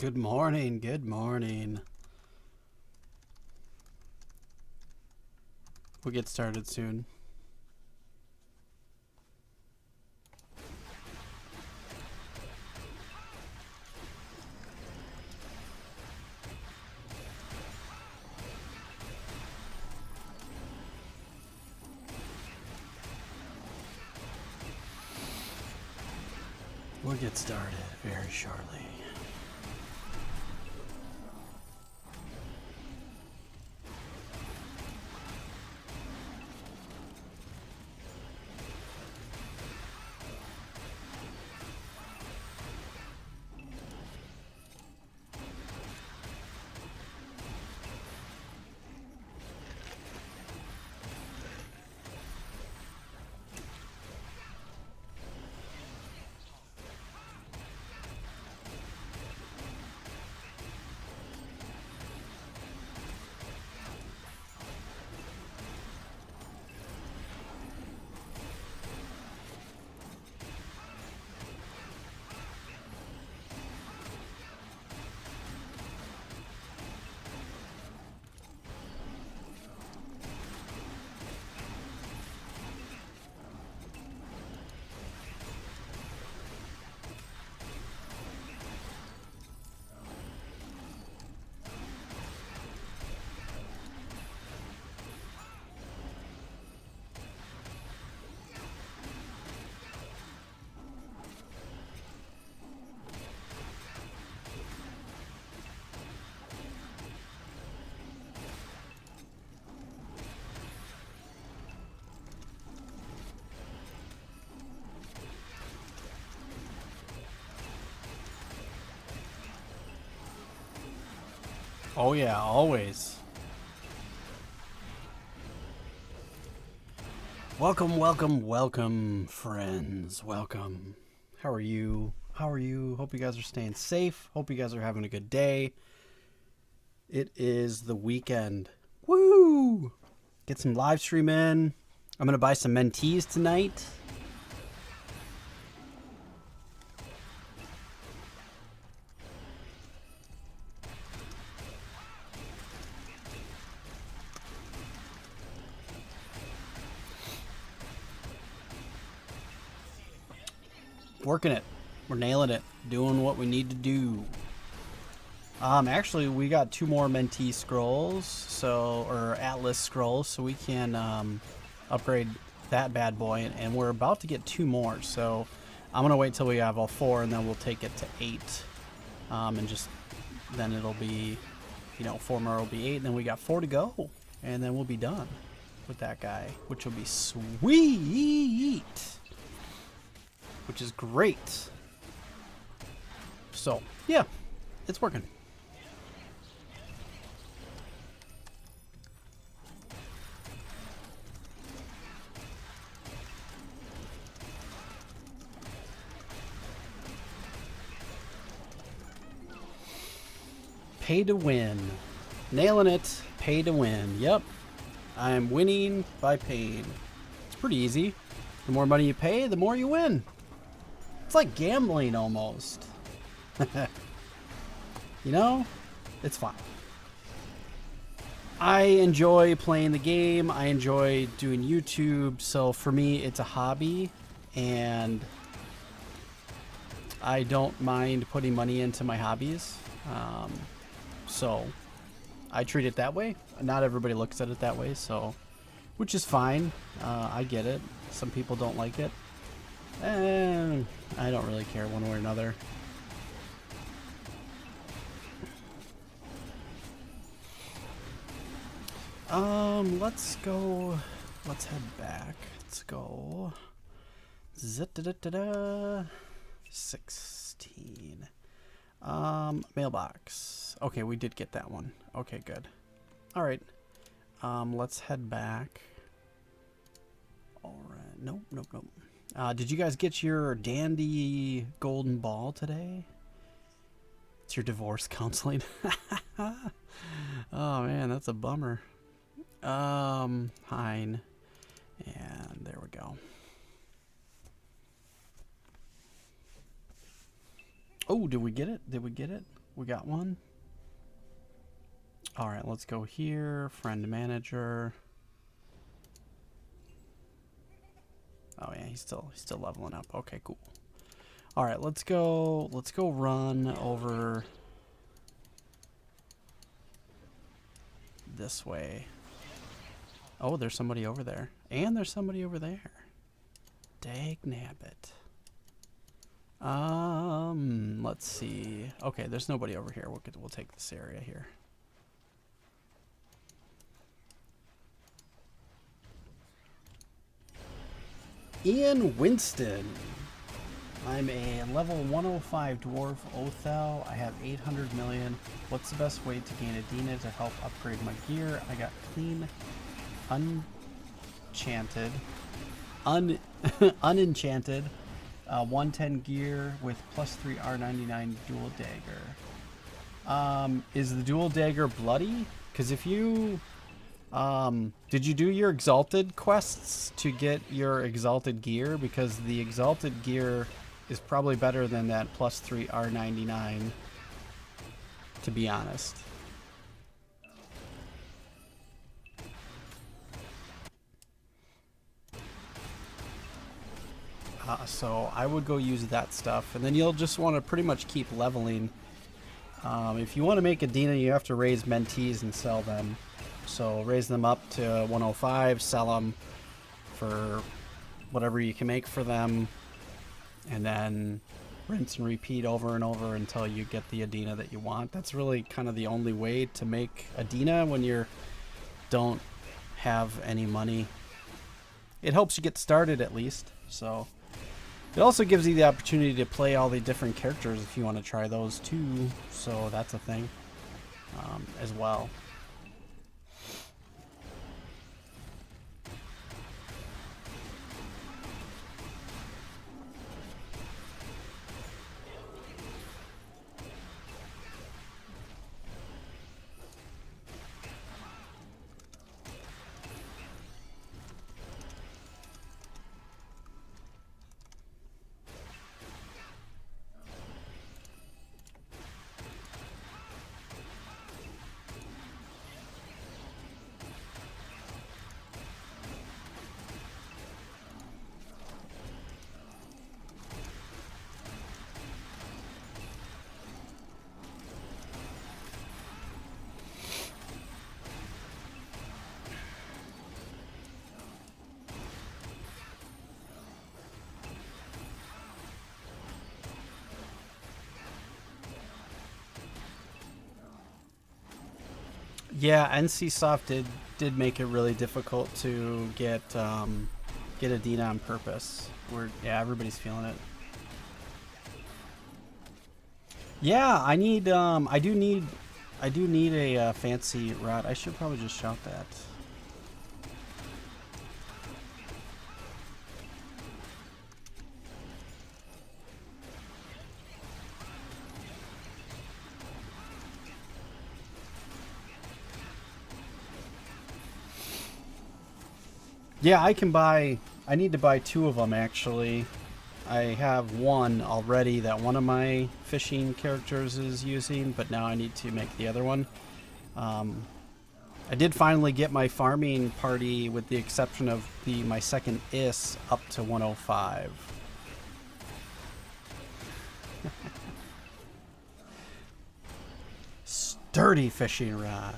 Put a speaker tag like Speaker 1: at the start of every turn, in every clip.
Speaker 1: Good morning, good morning. We'll get started soon. We'll get started very shortly. Oh yeah, always. Welcome, welcome, welcome, friends. Welcome. How are you? How are you? Hope you guys are staying safe. Hope you guys are having a good day. It is the weekend. Woo! Get some live stream in. I'm going to buy some mentees tonight. Working it. We're nailing it. Doing what we need to do. Actually, we got 2 more mentee scrolls, or Atlas scrolls, so we can upgrade that bad boy, and we're about to get 2 more. So I'm gonna wait till we have all 4, and then we'll take it to 8, and just then it'll be, 4 more will be 8, and then we got 4 to go, and then we'll be done with that guy, which will be sweet, which is great. So yeah, it's working. Pay to win. Nailing it. Pay to win. Yep. I'm winning by paying. It's pretty easy. The more money you pay, the more you win. It's like gambling almost. It's fine. I enjoy playing the game. I enjoy doing YouTube. So for me, it's a hobby. And I don't mind putting money into my hobbies. So I treat it that way. Not everybody looks at it that way, so which is fine. I get it. Some people don't like it. And I don't really care one way or another. Let's go. Let's head back. Let's go. 16. Mailbox. Okay, we did get that one. Okay, good. All right. Let's head back. All right. Nope. Did you guys get your dandy golden ball today? It's your divorce counseling. Oh man, that's a bummer. Hein. And there we go. Oh, did we get it? Did we get it? We got one. All right, let's go here. Friend manager. Oh yeah, he's still leveling up. Okay, cool. All right, let's go run over this way. Oh, there's somebody over there. And there's somebody over there. Dagnabbit. Let's see. Okay, there's nobody over here. We'll take this area here. Ian Winston. I'm a level 105 dwarf Othel. I have 800 million. What's the best way to gain Adina to help upgrade my gear? I got clean, unenchanted, unenchanted 110 gear with +3 R99 dual dagger. Is the dual dagger bloody? Because if you did you do your exalted quests to get your exalted gear? Because the exalted gear is probably better than that +3 R99, to be honest. So I would go use that stuff, and then you'll just want to pretty much keep leveling. If you want to make Adina, you have to raise mentees and sell them. So raise them up to 105, sell them for whatever you can make for them, and then rinse and repeat over and over until you get the Adina that you want. That's really kind of the only way to make Adina when you don't have any money. It helps you get started at least. So it also gives you the opportunity to play all the different characters if you want to try those too. So that's a thing as well. Yeah, NCSoft did make it really difficult to get Adina on purpose. Yeah, everybody's feeling it. Yeah, I do need a fancy rod. I should probably just shout that. Yeah, I need to buy 2 of them actually. I have one already that one of my fishing characters is using, but now I need to make the other one. I did finally get my farming party, with the exception of my second IS, up to 105. Sturdy fishing rod.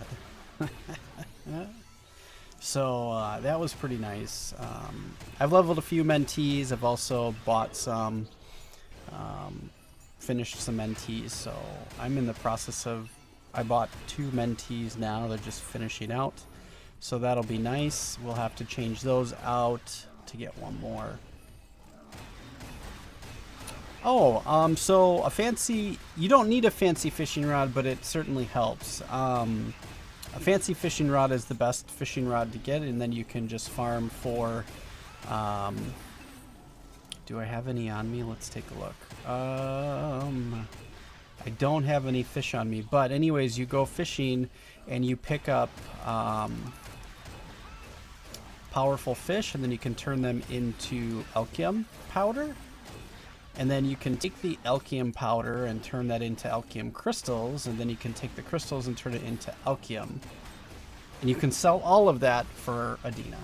Speaker 1: So that was pretty nice. I've leveled a few mentees. I've also bought some, finished some mentees. So I'm in the process of, I bought 2 mentees now. They're just finishing out. So that'll be nice. We'll have to change those out to get one more. Oh, so you don't need a fancy fishing rod, but it certainly helps. A fancy fishing rod is the best fishing rod to get, and then you can just farm for, do I have any on me? Let's take a look. I don't have any fish on me, but anyways, you go fishing and you pick up powerful fish, and then you can turn them into alchem powder. And then you can take the alchium powder and turn that into alchium crystals, and then you can take the crystals and turn it into alchium. And you can sell all of that for Adina,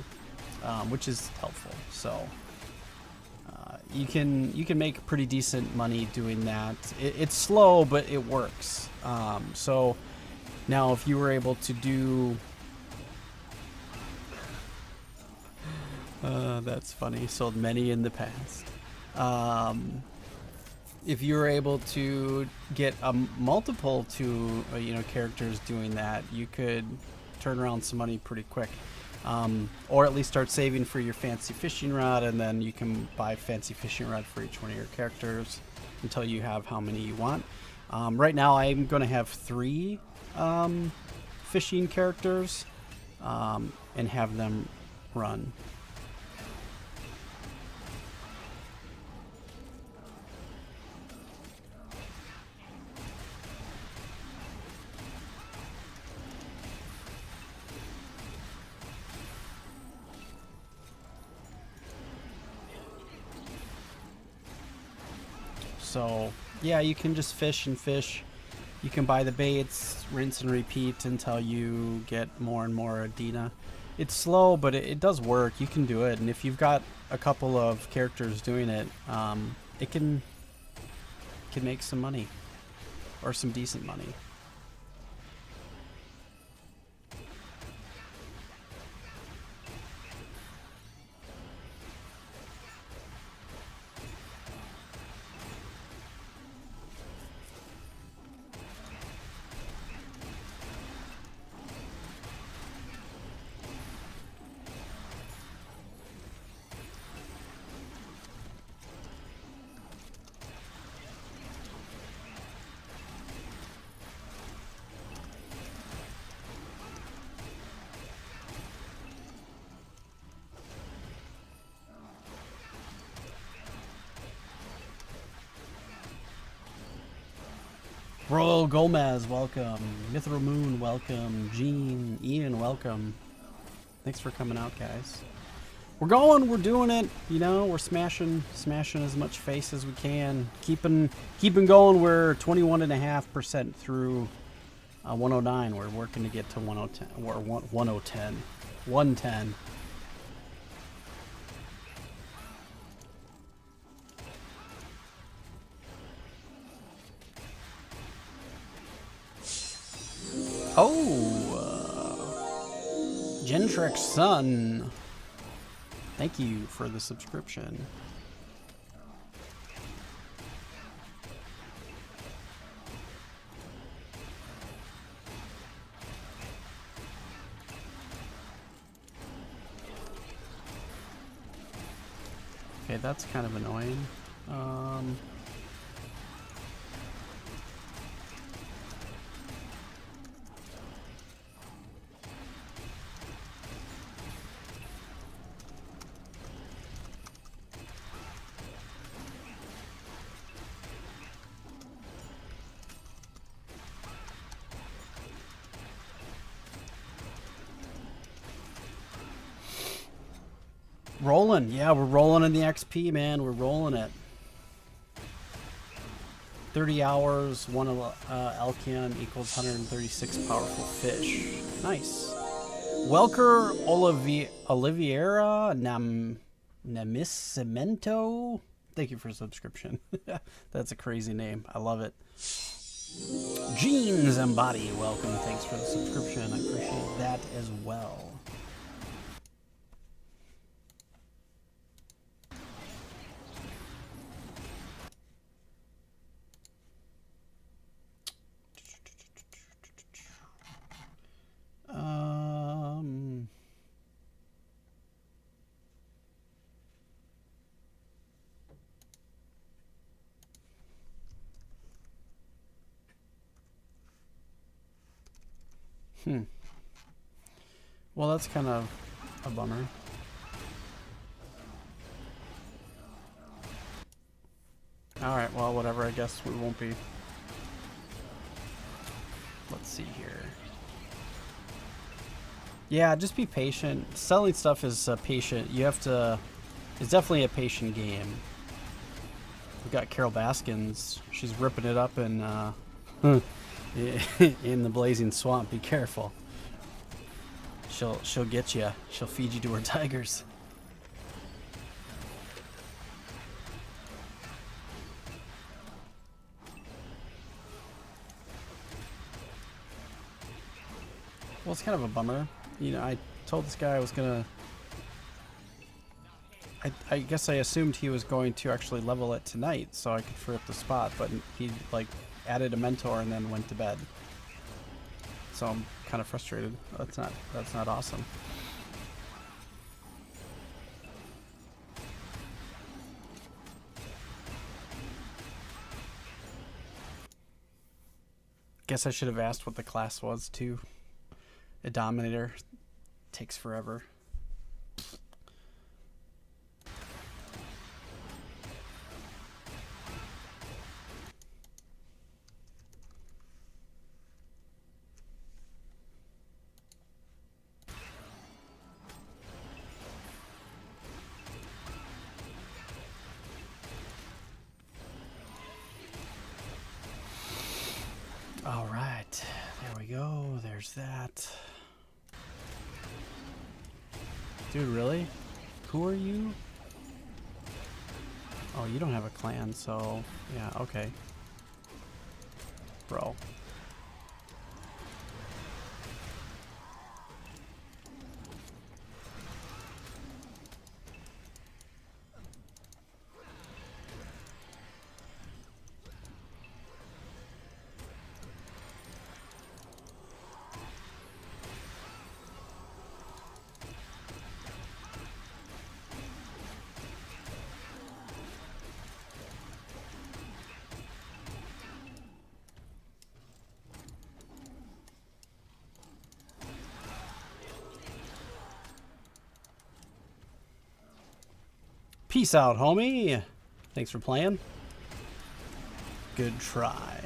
Speaker 1: which is helpful. So you can make pretty decent money doing that. It's slow, but it works. So now if you were able to do... that's funny. Sold many in the past. If you were able to get a multiple to characters doing that, you could turn around some money pretty quick, or at least start saving for your fancy fishing rod, and then you can buy fancy fishing rod for each one of your characters until you have how many you want. Right now I'm going to have 3 fishing characters and have them run. So yeah, you can just fish and fish. You can buy the baits, rinse and repeat until you get more and more Adina. It's slow, but it does work. You can do it, and if you've got a couple of characters doing it, it can make some money, or some decent money. Royal Gomez, welcome. Mithril Moon, welcome. Gene, Ian, welcome. Thanks for coming out, guys. We're going, we're doing it. We're smashing as much face as we can. Keeping going. We're 21.5% through 109. We're working to get to 110 or 110. 110. Oh, Gentrix Sun. Thank you for the subscription. Okay, that's kind of annoying. Rolling, yeah, we're rolling in the XP, man. We're rolling it. 30 hours, 1 alchium equals 136 powerful fish. Nice. Welker Oliveira Namiscimento. Thank you for a subscription. That's a crazy name. I love it. Jeans Embody, welcome. Thanks for the subscription. I appreciate that as well. Well, that's kind of a bummer. Alright, well, whatever, I guess we won't be. Let's see here. Yeah, just be patient. Selling stuff is patient. You have to... It's definitely a patient game. We got Carol Baskins. She's ripping it up in in the blazing swamp. Be careful. She'll get you. She'll feed you to her tigers. Well, it's kind of a bummer. You know, I told this guy I was gonna... I guess I assumed he was going to actually level it tonight so I could free up the spot, but he, like, added a mentor and then went to bed. So I'm kind of frustrated. That's not awesome. Guess I should have asked what the class was too. A Dominator takes forever. All right, there we go. There's that. Dude, really? Who are you? Oh, you don't have a clan, so yeah, okay. Bro. Peace out, homie. Thanks for playing. Good try.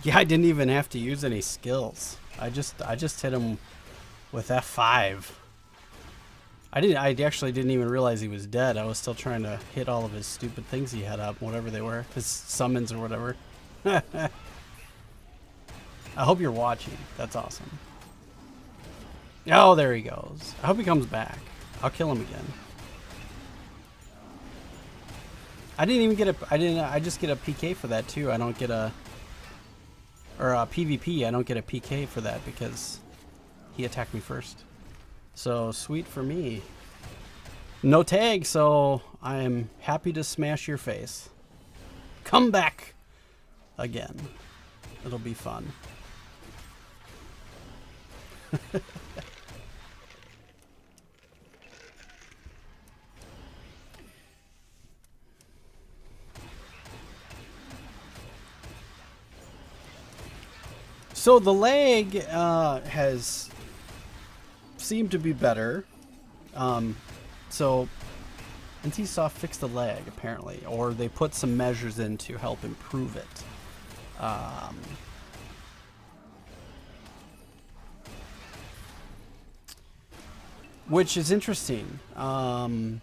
Speaker 1: Yeah, I didn't even have to use any skills. I just hit him with F5. I actually didn't even realize he was dead. I was still trying to hit all of his stupid things he had up, whatever they were. His summons or whatever. I hope you're watching. That's awesome. Oh, there he goes. I hope he comes back. I'll kill him again. I didn't even get a... I just get a PK for that too. I don't get a... Or a PvP. I don't get a PK for that because he attacked me first. So, sweet for me. No tag, so I am happy to smash your face. Come back again. It'll be fun. So the lag has seemed to be better. So NTSoft fixed the lag apparently, or they put some measures in to help improve it. Which is interesting. When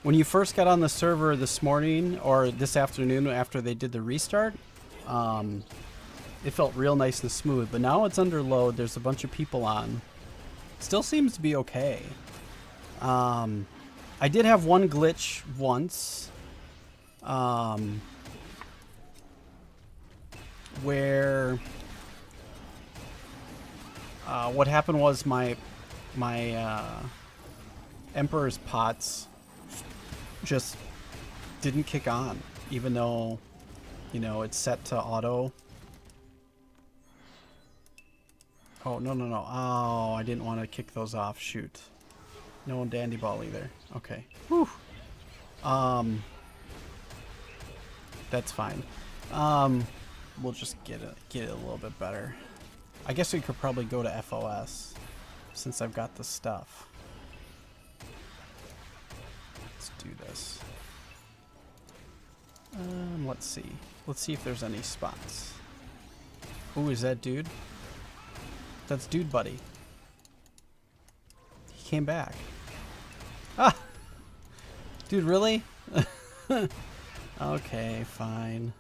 Speaker 1: you first got on the server this morning or this afternoon after they did the restart, it felt real nice and smooth, but now it's under load. There's a bunch of people on. Still seems to be okay. I did have one glitch once, where what happened was my Emperor's pots just didn't kick on, even though, you know, it's set to auto. Oh, no. Oh, I didn't want to kick those off. Shoot. No dandy ball either. Okay. Whew. That's fine. We'll just get it a little bit better. I guess we could probably go to FOS since I've got the stuff. this. Let's see. Let's see if there's any spots. Ooh, is that dude? That's dude buddy. He came back. Ah! Dude, really? Okay, fine.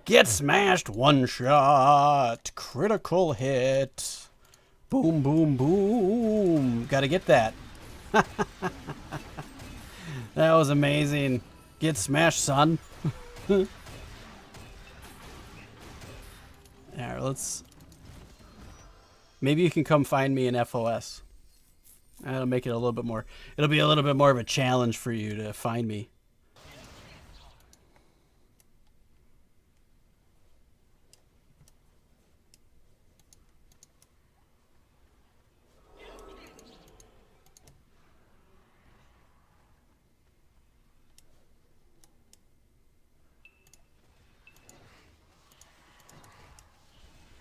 Speaker 1: Get smashed, one shot. Critical hit. Boom, boom, boom. Gotta get that. That was amazing. Get smashed, son. Alright, let's... Maybe you can come find me in FOS. That'll make it a little bit more... It'll be a little bit more of a challenge for you to find me.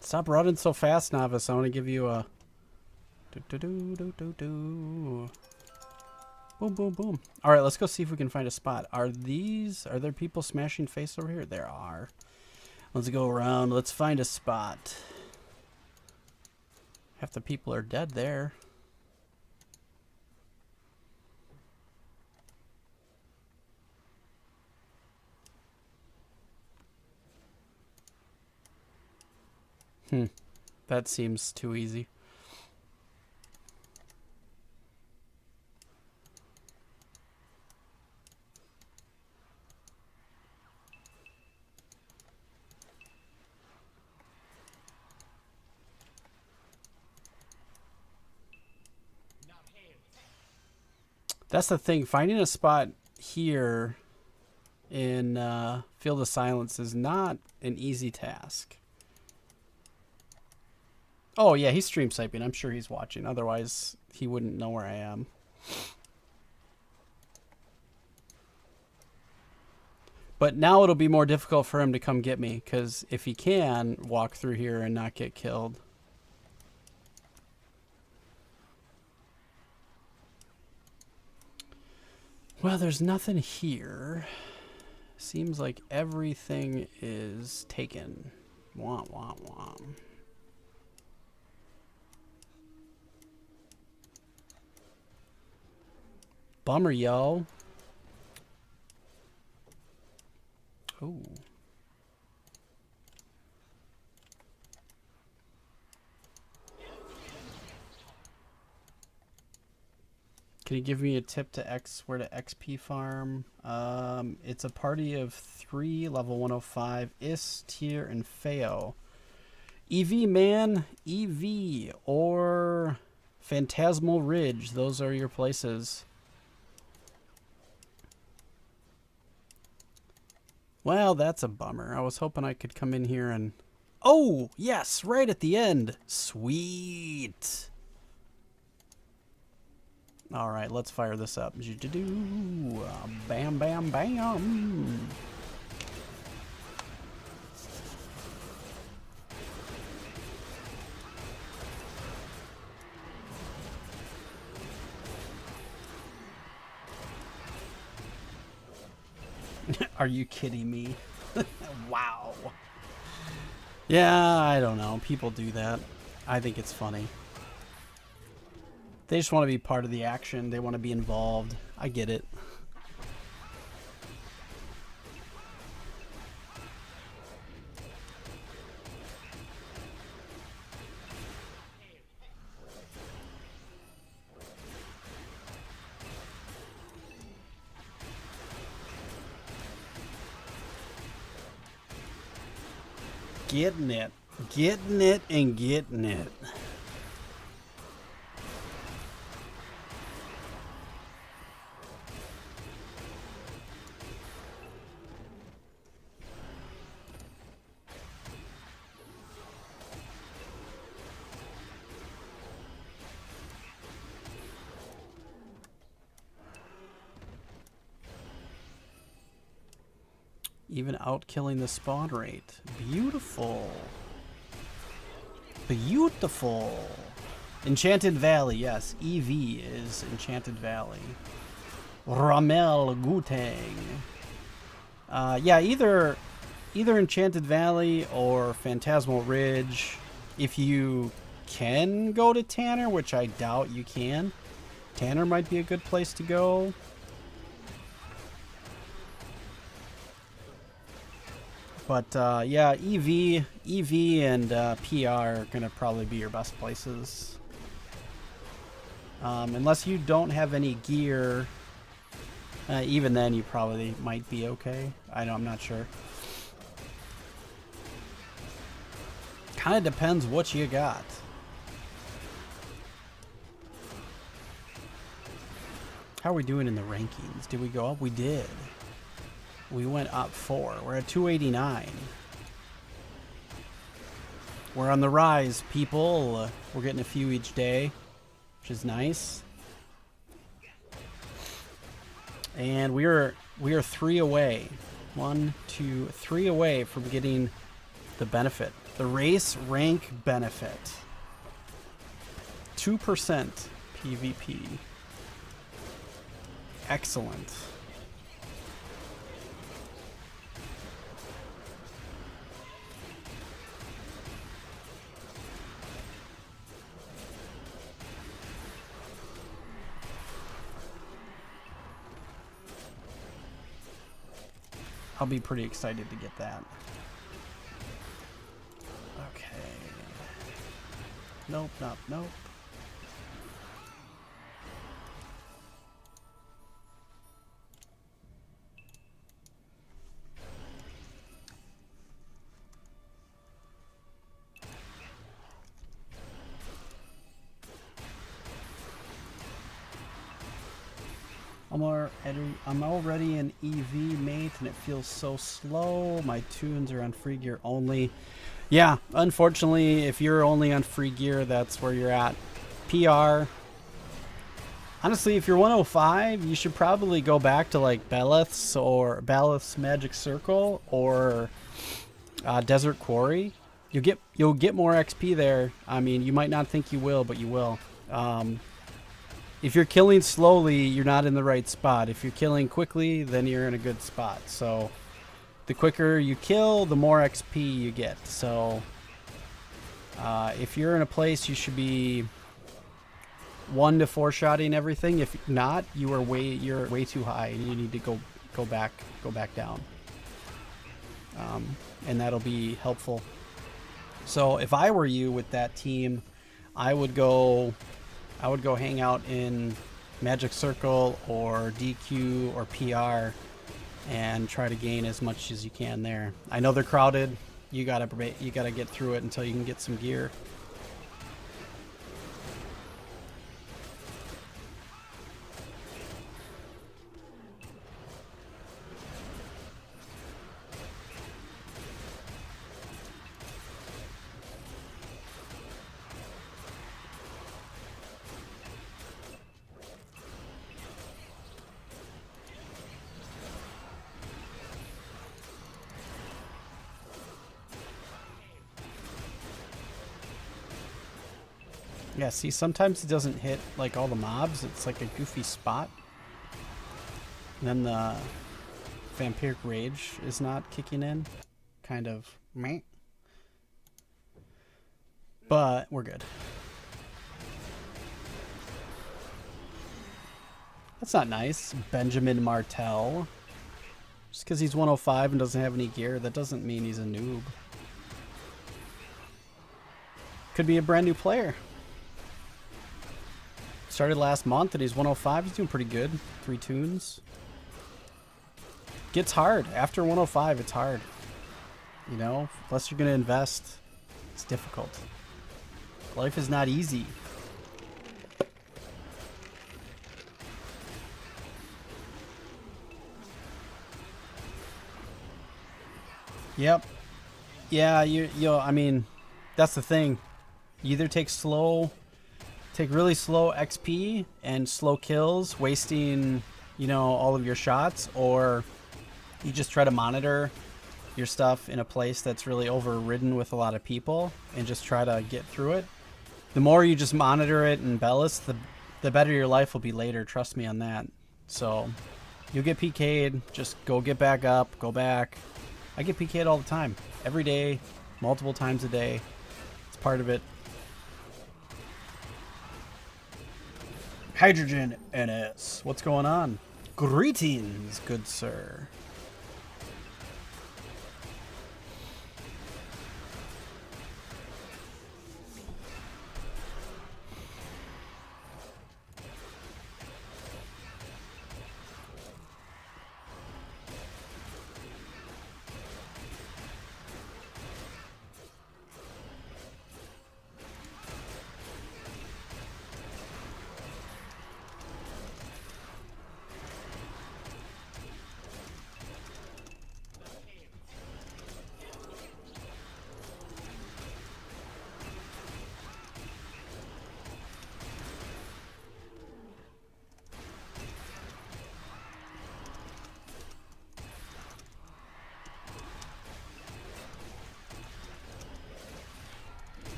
Speaker 1: Stop running so fast, Novice. I want to give you a... Boom, boom, boom. Alright, let's go see if we can find a spot. Are there people smashing face over here? There are. Let's go around. Let's find a spot. Half the people are dead there. That seems too easy. That's the thing. Finding a spot here in Field of Silence is not an easy task. Oh, yeah, he's stream sniping. I'm sure he's watching. Otherwise, he wouldn't know where I am. But now it'll be more difficult for him to come get me, because if he can walk through here and not get killed. Well, there's nothing here. Seems like everything is taken. Wah, wah, wah. Bummer, yo. Ooh. Can you give me a tip to where to XP farm? It's a party of 3, level 105, Is, Tyr, and Feo. EV, man. EV or Phantasmal Ridge. Those are your places. Well, that's a bummer. I was hoping I could come in here and... Oh, yes, right at the end. Sweet. All right, let's fire this up. Bam, bam, bam. Are you kidding me? Wow. Yeah, I don't know. People do that. I think it's funny. They just want to be part of the action. They want to be involved. I get it. Getting it. Getting it and getting it. Even out killing the spawn rate. Beautiful. Beautiful. Enchanted Valley, yes. EV is Enchanted Valley. Ramel Gutang. Yeah, either Enchanted Valley or Phantasmal Ridge. If you can go to Tanner, which I doubt you can, Tanner might be a good place to go. But yeah, EV and PR are gonna probably be your best places. Unless you don't have any gear, even then you probably might be okay. I'm not sure. Kind of depends what you got. How are we doing in the rankings? Did we go up? We did. We went up 4. We're at 289. We're on the rise, people. We're getting a few each day, which is nice. And we are 3 away. 1, 2, 3 away from getting the benefit. The race rank benefit. 2% PvP. Excellent. I'll be pretty excited to get that. Okay. Nope, nope. I'm already an EV mate and it feels so slow. My tunes are on free gear only. Yeah, unfortunately, if you're only on free gear, that's where you're at. PR. Honestly, if you're 105, you should probably go back to like Beleth's Magic Circle or Desert Quarry. You'll get more XP there. I mean, you might not think you will, but you will. If you're killing slowly, you're not in the right spot. If you're killing quickly, then you're in a good spot. So the quicker you kill, the more XP you get. So if you're in a place, you should be 1 to 4 shotting everything. If not, you're way too high and you need to go back down. And that'll be helpful. So if I were you with that team, I would go hang out in Magic Circle or DQ or PR and try to gain as much as you can there. I know they're crowded. You gotta get through it until you can get some gear. Yeah, see, sometimes it doesn't hit like all the mobs. It's like a goofy spot. And then the Vampiric Rage is not kicking in. Kind of meh. But we're good. That's not nice. Benjamin Martel. Just because he's 105 and doesn't have any gear, that doesn't mean he's a noob. Could be a brand new player. Started last month and he's 105. He's doing pretty good. 3 tunes. Gets hard. After 105, it's hard. You know, unless you're going to invest, it's difficult. Life is not easy. Yep. Yeah, I mean, that's the thing. You either take really slow XP and slow kills, wasting, you know, all of your shots, or you just try to monitor your stuff in a place that's really overridden with a lot of people and just try to get through it. The more you just monitor it and Bellis, the better your life will be later. Trust me on that. So you'll get PK'd. Just go get back up. Go back. I get PK'd all the time. Every day. Multiple times a day. It's part of it. Hydrogen NS. What's going on? Greetings, good sir.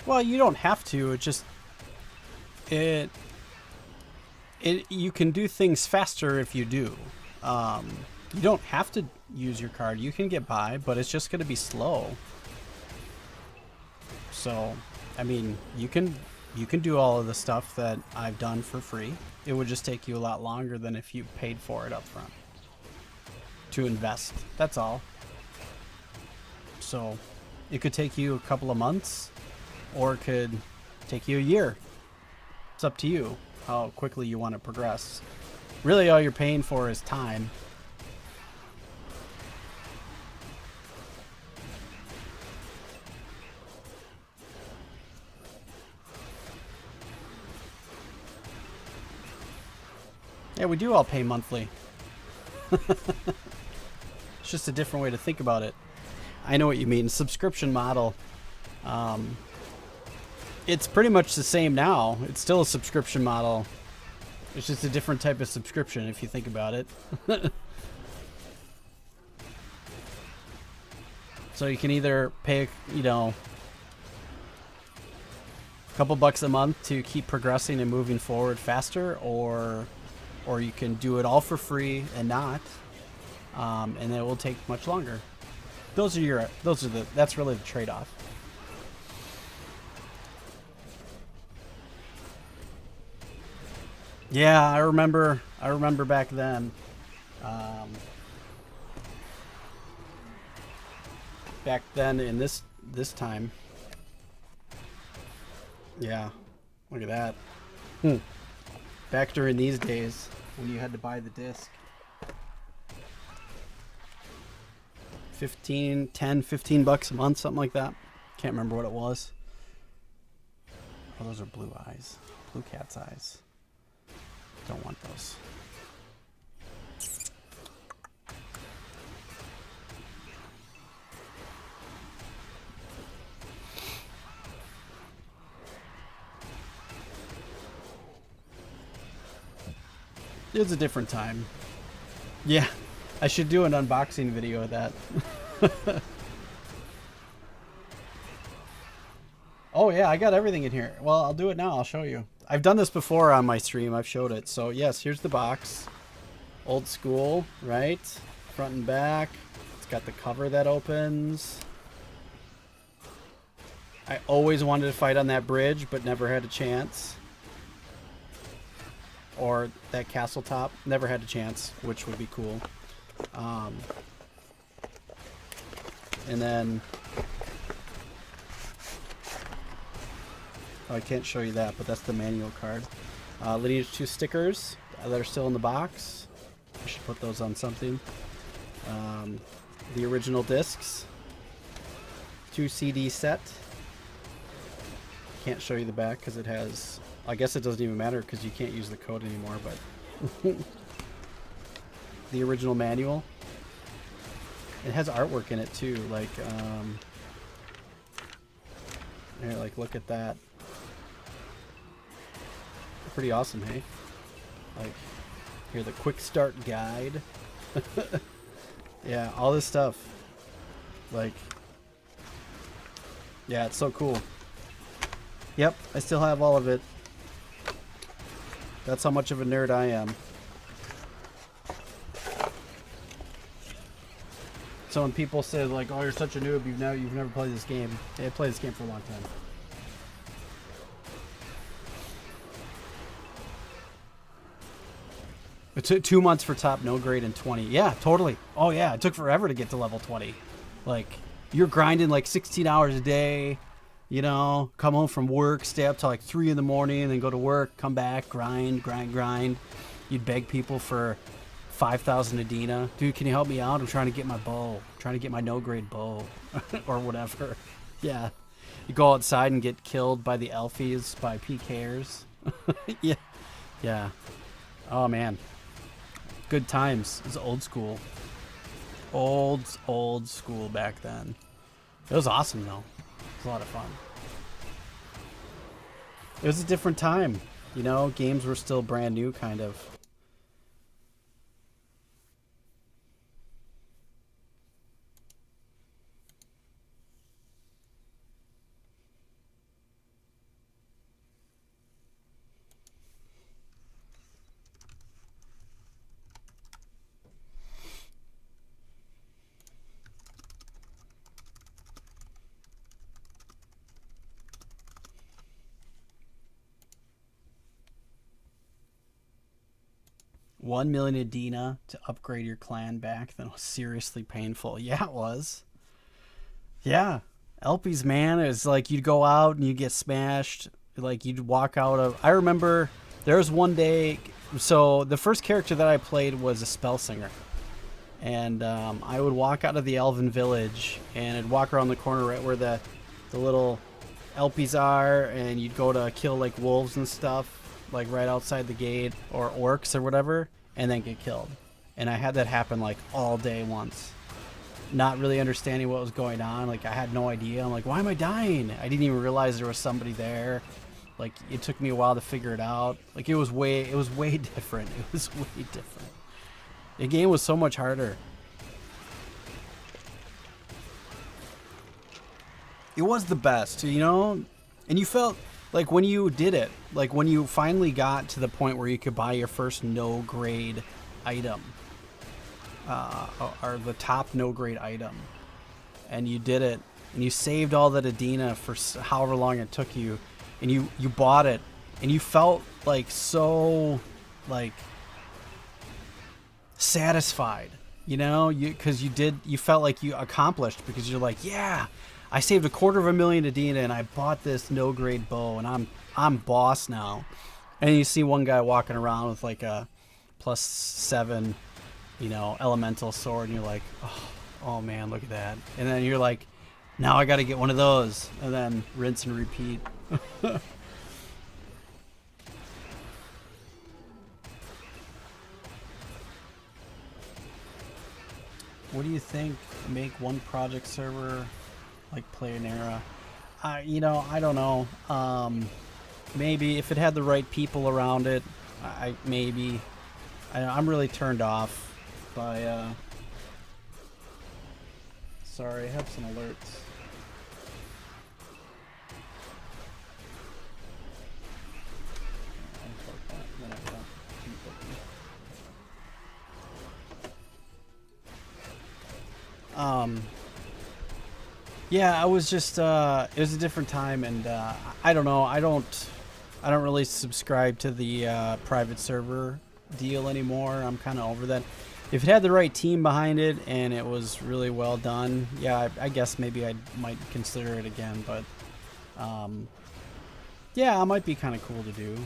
Speaker 1: Well, you don't have to. It just you can do things faster if you do. You don't have to use your card. You can get by, but it's just going to be slow. So, I mean, you can do all of the stuff that I've done for free. It would just take you a lot longer than if you paid for it up front to invest. That's all. So, it could take you a couple of months, or it could take you a year. It's up to you how quickly you want to progress. Really, all you're paying for is time. Yeah, we do all pay monthly. It's just a different way to think about it. I know what you mean. Subscription model. It's pretty much the same now. It's still a subscription model. It's just a different type of subscription if you think about it. So you can either pay, you know, a couple bucks a month to keep progressing and moving forward faster, or you can do it all for free and not, and it will take much longer. That's really the trade-off. Yeah, I remember back then. Back then in this time. Yeah, look at that. Back during these days when you had to buy the disc. 15 bucks a month, something like that. Can't remember what it was. Oh, those are blue eyes. Blue cat's eyes. Don't want those. It was a different time. Yeah, I should do an unboxing video of that. Oh yeah, I got everything in here. Well, I'll do it now. I'll show you. I've done this before on my stream. I've showed it. So yes, here's the box. Old school, right? Front and back. It's got the cover that opens. I always wanted to fight on that bridge, but never had a chance. Or that castle top. Never had a chance, which would be cool. And then... Oh, I can't show you that, but that's the manual card. Lineage 2 stickers that are still in the box. I should put those on something. The original discs. 2 CD set. Can't show you the back because it has... I guess it doesn't even matter because you can't use the code anymore, but... The original manual. It has artwork in it too, like here, like look at that. Pretty awesome, hey? Like here, the quick start guide. Yeah, all this stuff. Like, yeah, it's so cool. Yep, I still have all of it. That's how much of a nerd I am. So when people say like, "Oh, you're such a noob, you've never played this game," I played this game for a long time. It took 2 months for top no grade in 20. Yeah, totally. Oh yeah, it took forever to get to level 20. Like, you're grinding like 16 hours a day, you know, come home from work, stay up till like 3 in the morning, and then go to work, come back, grind. You'd beg people for 5,000 Adina. Dude, can you help me out? I'm trying to get my bow. I'm trying to get my no grade bow. Or whatever. Yeah. You go outside and get killed by the Elfies, by PKers. Yeah. Yeah. Oh man. Good times. It's old school. Old school back then. It was awesome though. It was a lot of fun. It was a different time. You know, games were still brand new kind of. $1 million Adina to upgrade your clan back. That was seriously painful. Yeah, it was. Yeah. Elpies, man, is like you'd go out and you get smashed. Like you'd walk out of. I remember there was one day. So the first character that I played was a spell singer. And I would walk out of the Elven village and I'd walk around the corner right where the little Elpies are, and you'd go to kill like wolves and stuff, like right outside the gate, or orcs or whatever, and then get killed. And I had that happen like all day once. Not really understanding what was going on. Like I had no idea. I'm like, why am I dying? I didn't even realize there was somebody there. Like it took me a while to figure it out. Like it was way different. It was way different. The game was so much harder. It was the best, you know? And you felt like when you did it, like when you finally got to the point where you could buy your first no grade item, or the top no grade item, and you did it, and you saved all that Adina for however long it took you, and you bought it, and you felt like so like satisfied, you know, because you felt like you accomplished, because you're like, yeah, I saved $250,000 Adina and I bought this no grade bow and I'm boss now. And you see one guy walking around with like a +7, you know, elemental sword, and you're like, oh man, look at that. And then you're like, now I got to get one of those, and then rinse and repeat. What do you think? Make one project server like Playanera? You know, I don't know. Maybe if it had the right people around it, maybe. I'm really turned off by. Sorry, I have some alerts. Yeah, I was just, it was a different time, and, I don't know, I don't really subscribe to the, private server deal anymore. I'm kind of over that. If it had the right team behind it, and it was really well done, yeah, I guess maybe I might consider it again, but, yeah, it might be kind of cool to do,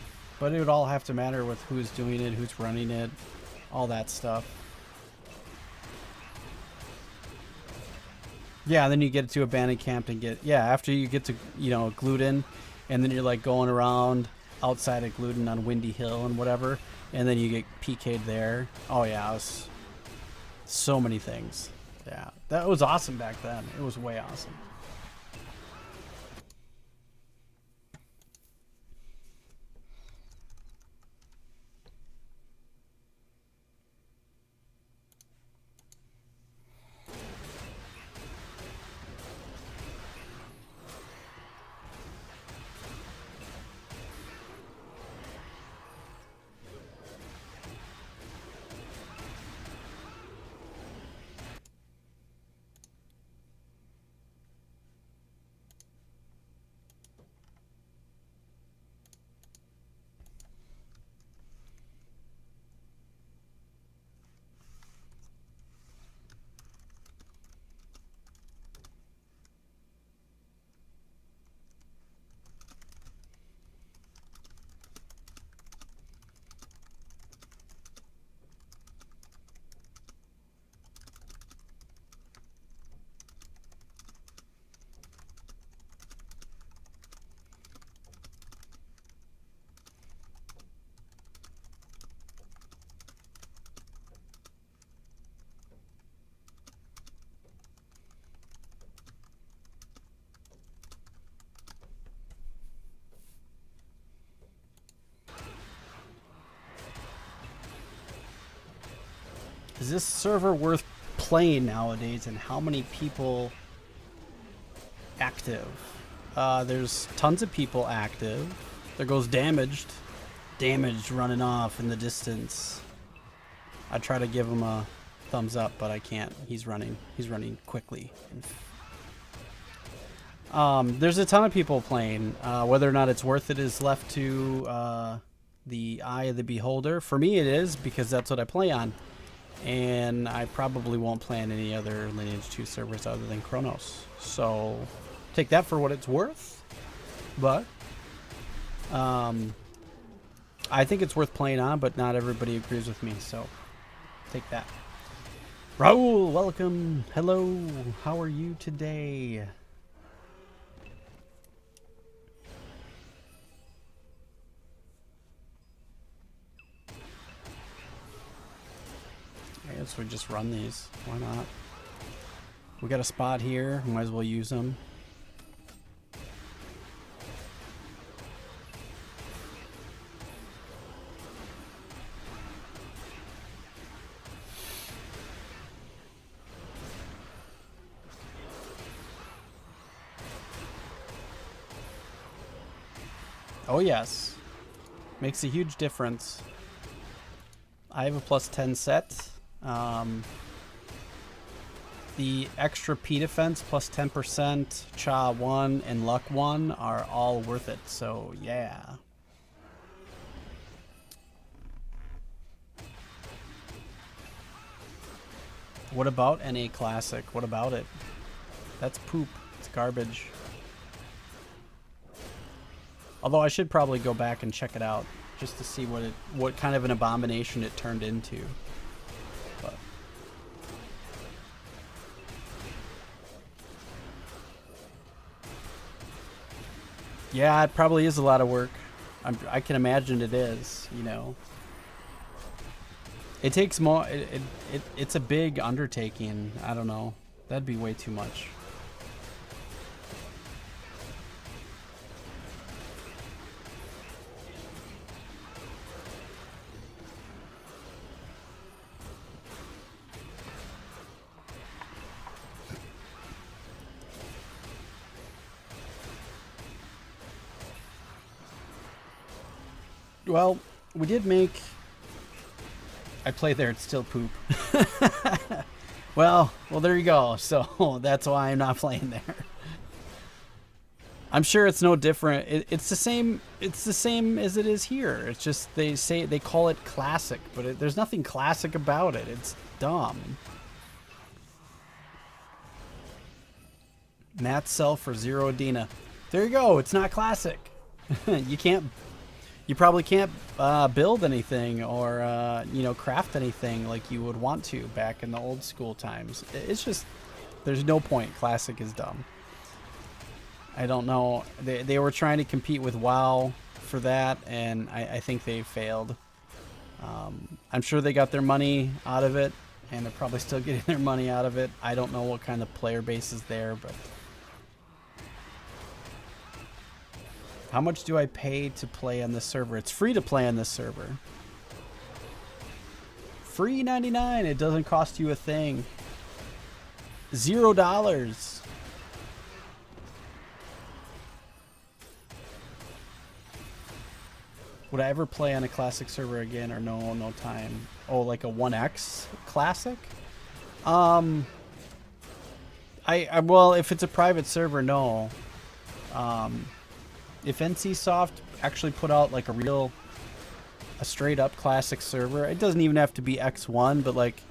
Speaker 1: but it would all have to matter with who's doing it, who's running it, all that stuff. Yeah, then you get to abandoned camp and after you get to, you know, Gluten, and then you're like going around outside of Gluten on Windy Hill and whatever, and then you get PK'd there. Oh yeah, it was so many things. Yeah, that was awesome back then. It was way awesome. Is this server worth playing nowadays, and how many people active? There's tons of people active. There goes damaged. Damaged running off in the distance. I try to give him a thumbs up, but I can't. He's running. He's running quickly. There's a ton of people playing. Whether or not it's worth it is left to the eye of the beholder. For me, it is, because that's what I play on. And I probably won't play on any other Lineage 2 servers other than Chronos. So take that for what it's worth. But I think it's worth playing on, but not everybody agrees with me. So take that. Raul, welcome. Hello. How are you today? I guess we just run these. Why not? We got a spot here. Might as well use them. Oh yes. Makes a huge difference. I have a plus 10 set. The extra P defense plus 10%, Cha 1, and Luck 1 are all worth it, so yeah. What about NA Classic? What about it? That's poop. It's garbage. Although I should probably go back and check it out just to see what kind of an abomination it turned into. But yeah, it probably is a lot of work. I can imagine it is, you know. It takes more. It's a big undertaking. I don't know. That'd be way too much. Well, we did make... I play there, it's still poop. well, there you go. So that's why I'm not playing there. I'm sure it's no different. It's the same. It's the same as it is here. It's just they call it classic, but there's nothing classic about it. It's dumb. Matt sell for 0 Dina. There you go. It's not classic. You probably can't build anything or you know, craft anything like you would want to back in the old school times. It's just, there's no point. Classic is dumb. I don't know. They were trying to compete with WoW for that, and I think they failed. I'm sure they got their money out of it, and they're probably still getting their money out of it. I don't know what kind of player base is there, but how much do I pay to play on this server? It's free to play on this server. Free 99. It doesn't cost you a thing. $0. Would I ever play on a classic server again, or no time? Oh, like a 1X classic? Well, if it's a private server, no. If NCSoft actually put out like a straight up classic server, it doesn't even have to be X1, but like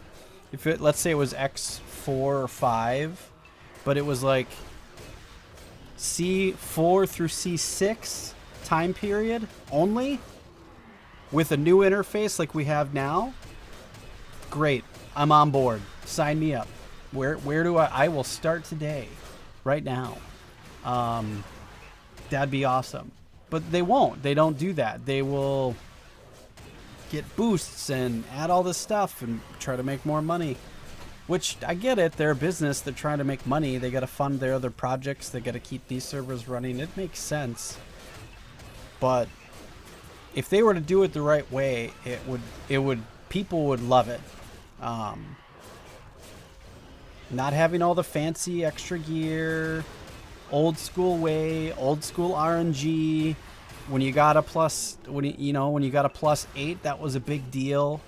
Speaker 1: if it, let's say it was X4 or 5, but it was like C4 through C6 time period only with a new interface like we have now, great. I'm on board. Sign me up. Where do I will start today, right now. That'd be awesome. But they won't. They don't do that. They will get boosts and add all this stuff and try to make more money. Which, I get it. They're a business. They're trying to make money. They got to fund their other projects. They got to keep these servers running. It makes sense. But if they were to do it the right way, people would love it. Not having all the fancy extra gear, old school way, old school RNG. When you got a when you got a +8, that was a big deal.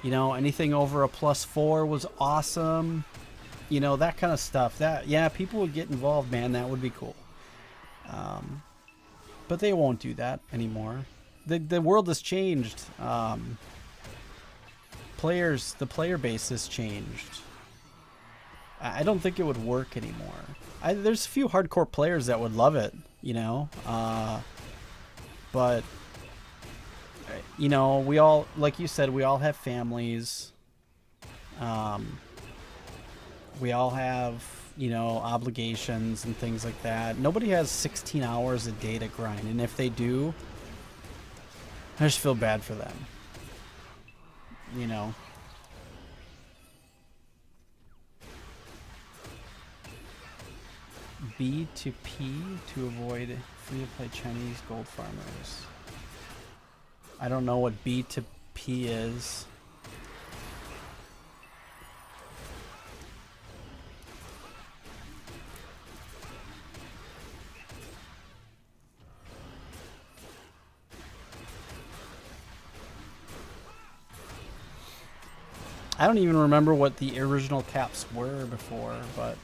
Speaker 1: You know, anything over a +4 was awesome. You know, that kind of stuff. Yeah, people would get involved, man. That would be cool. But they won't do that anymore. The world has changed. The player base has changed. I don't think it would work anymore. There's a few hardcore players that would love it, you know. But you know, we all, like you said, we all have families. We all have, you know, obligations and things like that. Nobody has 16 hours a day to grind, and if they do, I just feel bad for them. You know. B to P to avoid free-to-play Chinese gold farmers. I don't know what B to P is. I don't even remember what the original caps were before, but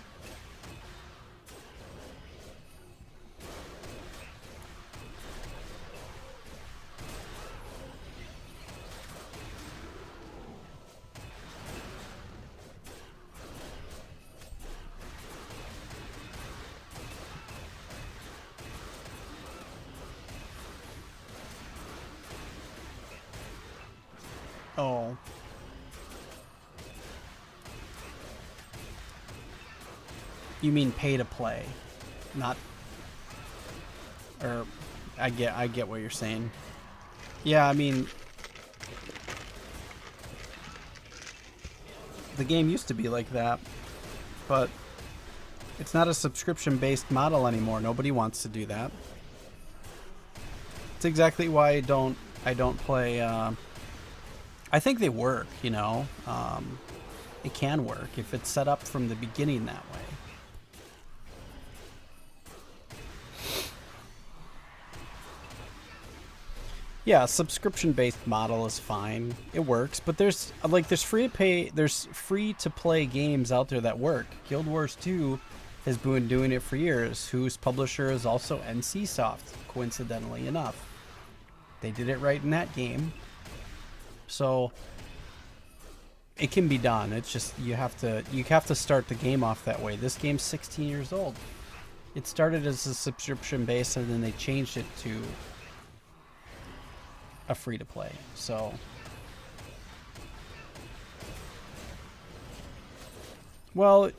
Speaker 1: oh. You mean pay to play, not, or I get what you're saying. Yeah, I mean, the game used to be like that, but it's not a subscription-based model anymore. Nobody wants to do that. It's exactly why I don't play. I think they work, you know. It can work if it's set up from the beginning that way. Yeah, a subscription-based model is fine. It works, but there's free to play games out there that work. Guild Wars 2 has been doing it for years, whose publisher is also NCSoft, coincidentally enough. They did it right in that game. So it can be done. It's just you have to start the game off that way. This game's 16 years old. It started as a subscription base and then they changed it to a free to play. So well,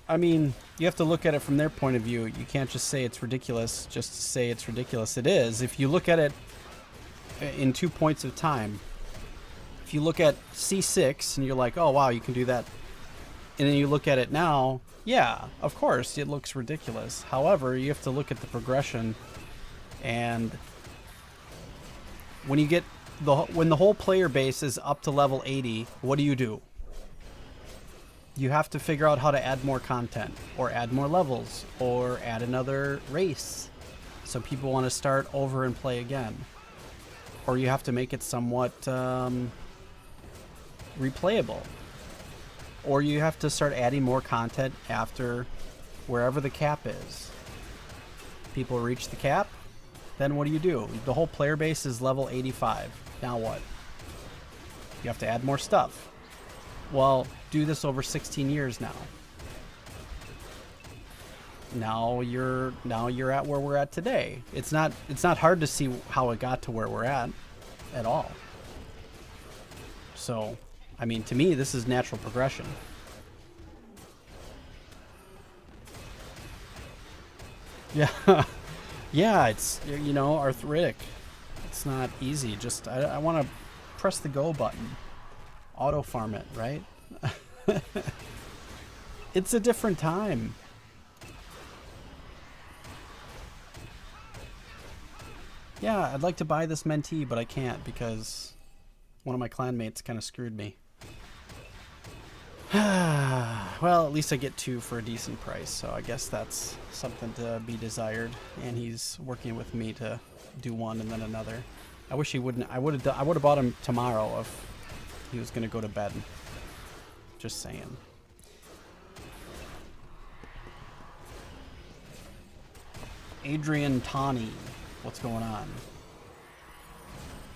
Speaker 1: I mean, you have to look at it from their point of view. You can't just say it's ridiculous just to say it's ridiculous. It is. If you look at it in 2 points of time, If you look at C6 and you're like, oh wow, you can do that, and then you look at it now, yeah, of course, it looks ridiculous. However, you have to look at the progression, and when you get when the whole player base is up to level 80, what do? You have to figure out how to add more content, or add more levels, or add another race, so people want to start over and play again. Or you have to make it somewhat replayable. Or you have to start adding more content after wherever the cap is. People reach the cap, then what do? The whole player base is level 85. Now what? You have to add more stuff. Well, do this over 16 years now. Now you're at where we're at today. It's not hard to see how it got to where we're at all. So, I mean, to me, this is natural progression. Yeah. Yeah, it's, you know, arthritic. It's not easy. Just, I want to press the go button. Auto farm it, right? It's a different time. Yeah, I'd like to buy this mentee, but I can't because one of my clanmates kind of screwed me. Well, at least I get 2 for a decent price, so I guess that's something to be desired. And he's working with me to do one and then another. I wish he wouldn't. I would have bought him tomorrow if he was gonna go to bed. Just saying. Adrian Tawny, what's going on?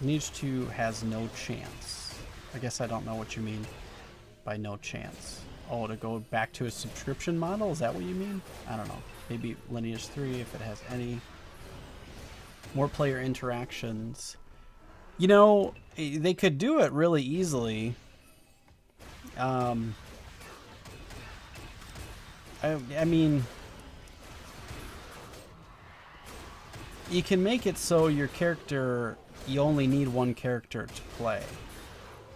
Speaker 1: Lineage 2 has no chance. I guess I don't know what you mean by no chance. Oh, to go back to a subscription model? Is that what you mean? I don't know. Maybe Lineage 3, if it has any more player interactions. You know, they could do it really easily. I mean, you can make it so your character, you only need one character to play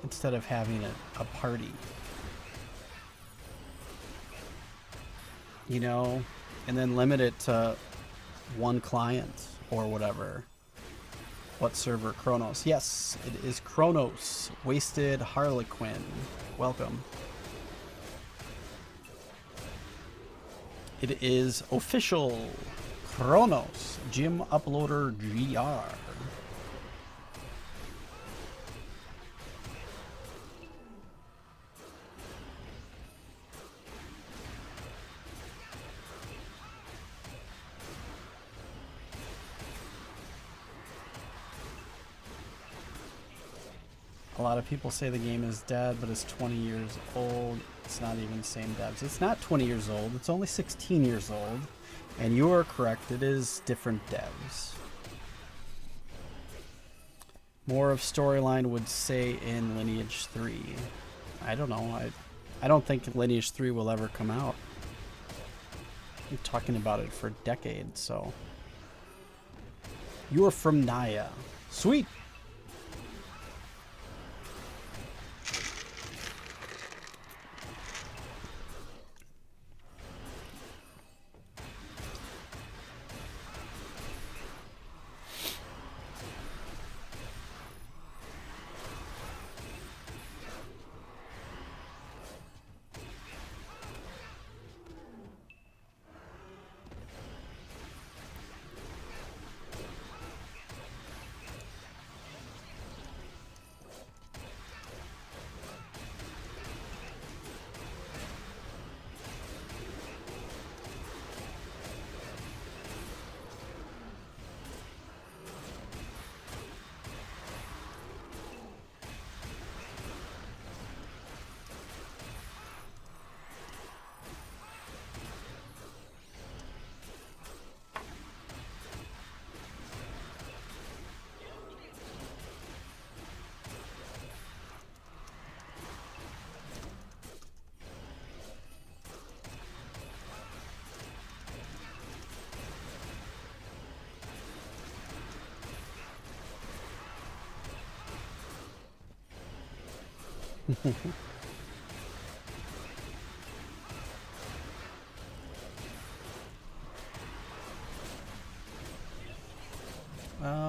Speaker 1: instead of having a party. You know, and then limit it to one client or whatever. What server? Chronos. Yes, it is Chronos. Wasted Harlequin. Welcome. It is official. Chronos. Gym Uploader GR. A lot of people say the game is dead, but it's 20 years old. It's not even the same devs. It's not 20 years old. It's only 16 years old. And you are correct. It is different devs. More of storyline would say in Lineage 3. I don't know. I don't think Lineage 3 will ever come out. I'm talking about it for decades, so. You are from Naya. Sweet!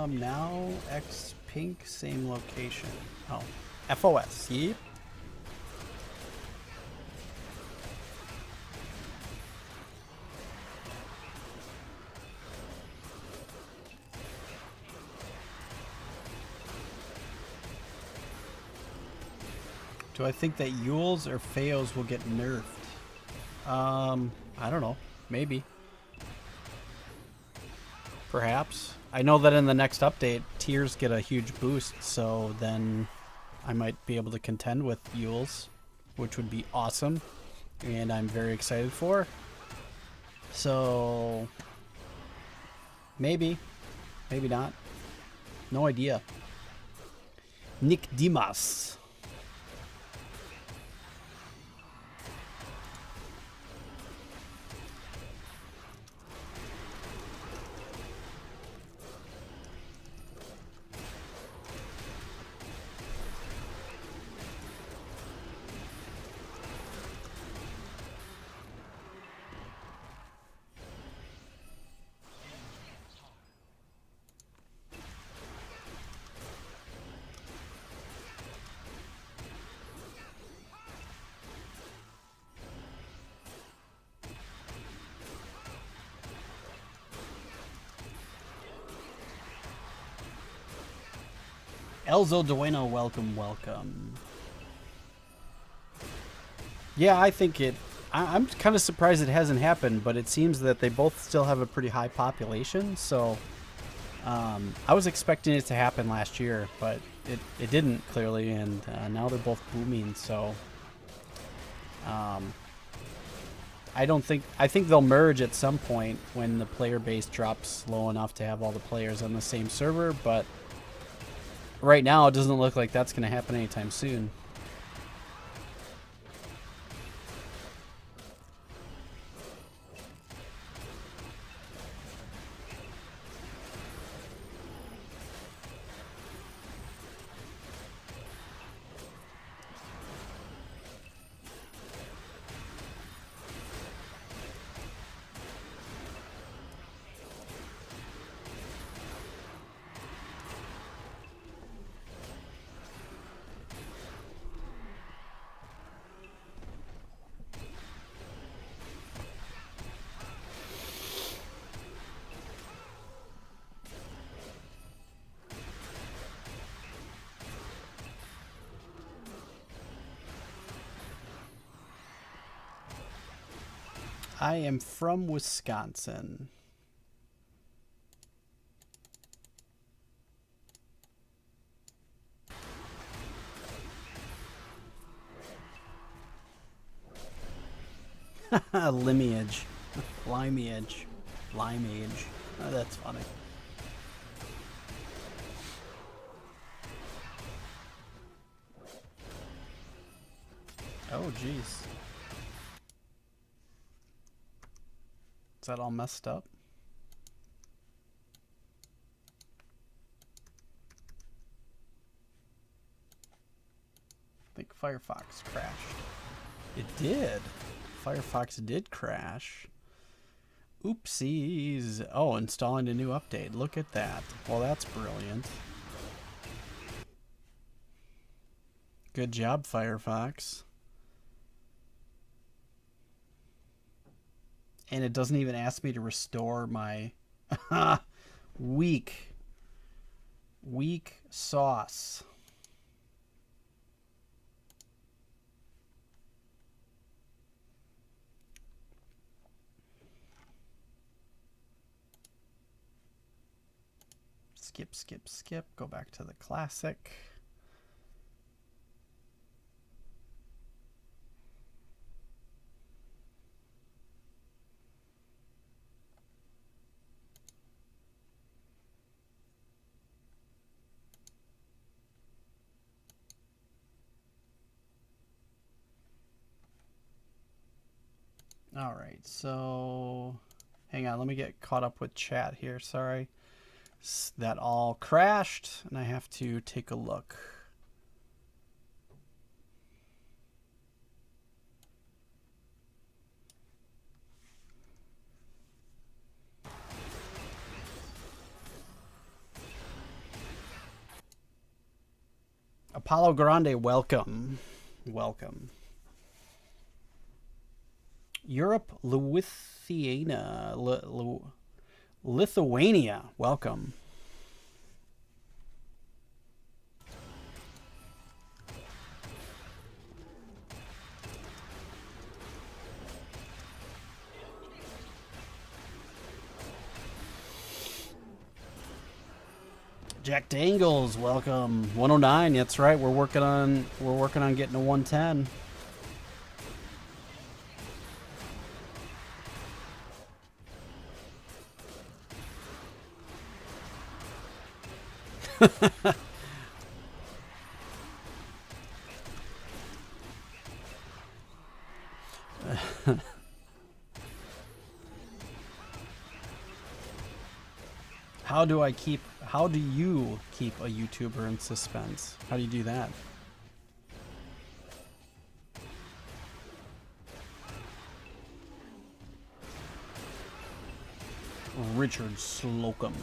Speaker 1: Now X pink, same location. Oh, FOS, yep. Do I think that Yules or Feos will get nerfed? I don't know. Maybe. Perhaps. I know that in the next update, tiers get a huge boost, so then I might be able to contend with Yules, which would be awesome, and I'm very excited for. So, maybe. Maybe not. No idea. Nick Dimas. Elzo Dueno, welcome, welcome. Yeah, I think I'm kind of surprised it hasn't happened, but it seems that they both still have a pretty high population, so I was expecting it to happen last year, but it didn't, clearly, and now they're both booming, so I think they'll merge at some point when the player base drops low enough to have all the players on the same server, but right now it doesn't look like that's going to happen anytime soon. I am from Wisconsin. Lineage. Lineage. Lineage. Oh, that's funny. Oh, jeez. Is that all messed up? I think Firefox crashed. It did. Firefox did crash. Oopsies. Oh, installing a new update. Look at that. Well, that's brilliant. Good job, Firefox. And it doesn't even ask me to restore my weak sauce. Skip, skip, skip. Go back to the classic. All right, so hang on, let me get caught up with chat here. Sorry. That all crashed, and I have to take a look. Apollo Grande, welcome. Welcome. Europe, Lithuania, welcome. Jack Dangles, welcome. 109, that's right. We're working on getting to 110. How do you keep a YouTuber in suspense? How do you do that? Richard Slocum.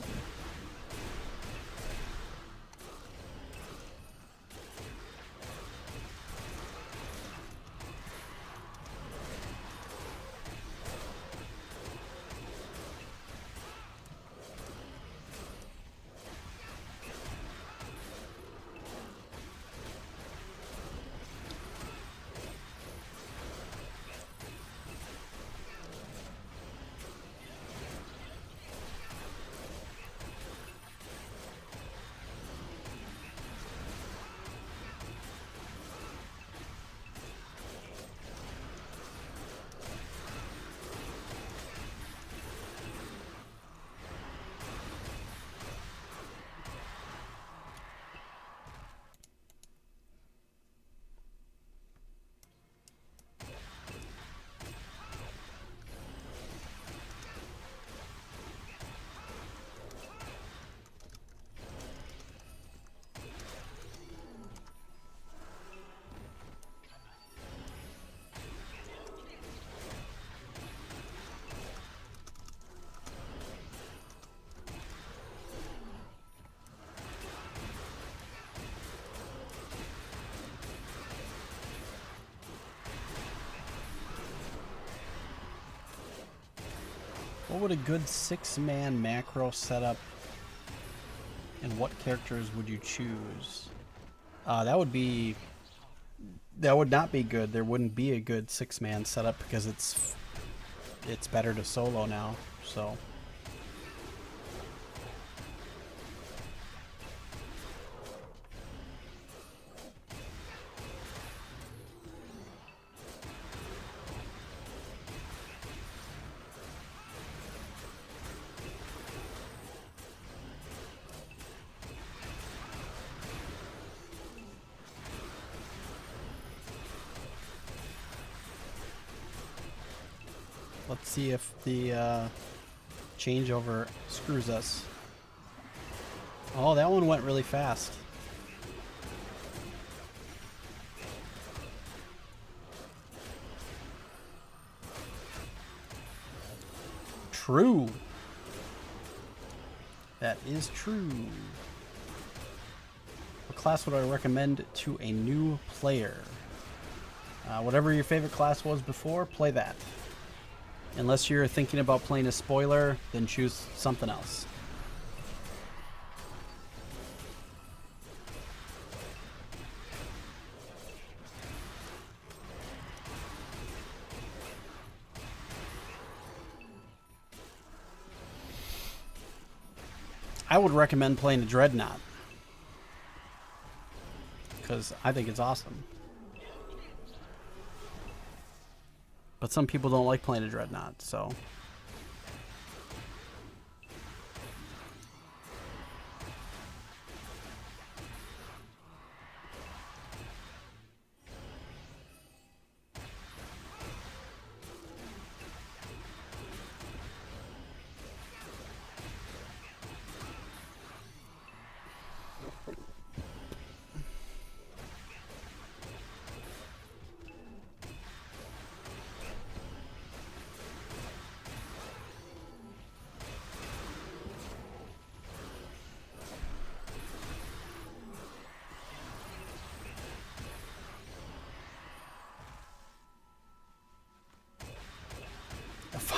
Speaker 1: What would a good 6-man macro setup, and what characters would you choose? That would not be good. There wouldn't be a good 6-man setup because it's better to solo now. So let's see if the changeover screws us. Oh, that one went really fast. True. That is true. What class would I recommend to a new player? Whatever your favorite class was before, play that. Unless you're thinking about playing a spoiler, then choose something else. I would recommend playing a Dreadnought, because I think it's awesome. But some people don't like playing a Dreadnought, so...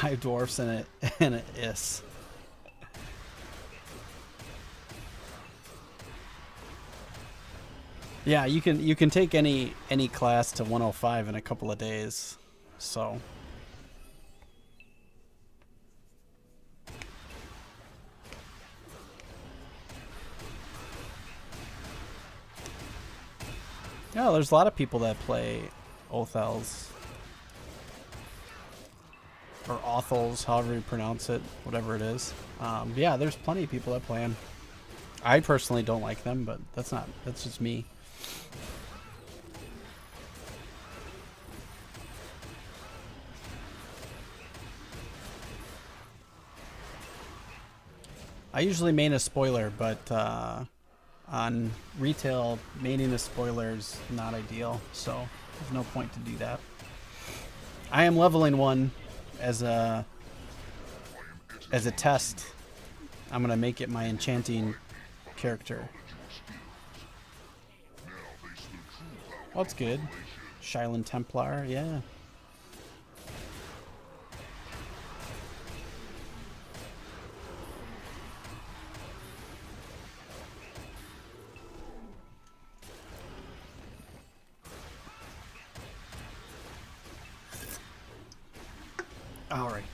Speaker 1: 5 dwarfs and an is. Yeah, you can take any class to 105 in a couple of days. So yeah, there's a lot of people that play Othels. Or Othels, however you pronounce it, whatever it is. Yeah, there's plenty of people that play them. I personally don't like them, but that's just me. I usually main a spoiler, but on retail, maining a spoiler is not ideal, so there's no point to do that. I am leveling one as a test. I'm gonna make it my enchanting character. Well, that's good. Shylin Templar, yeah. All right.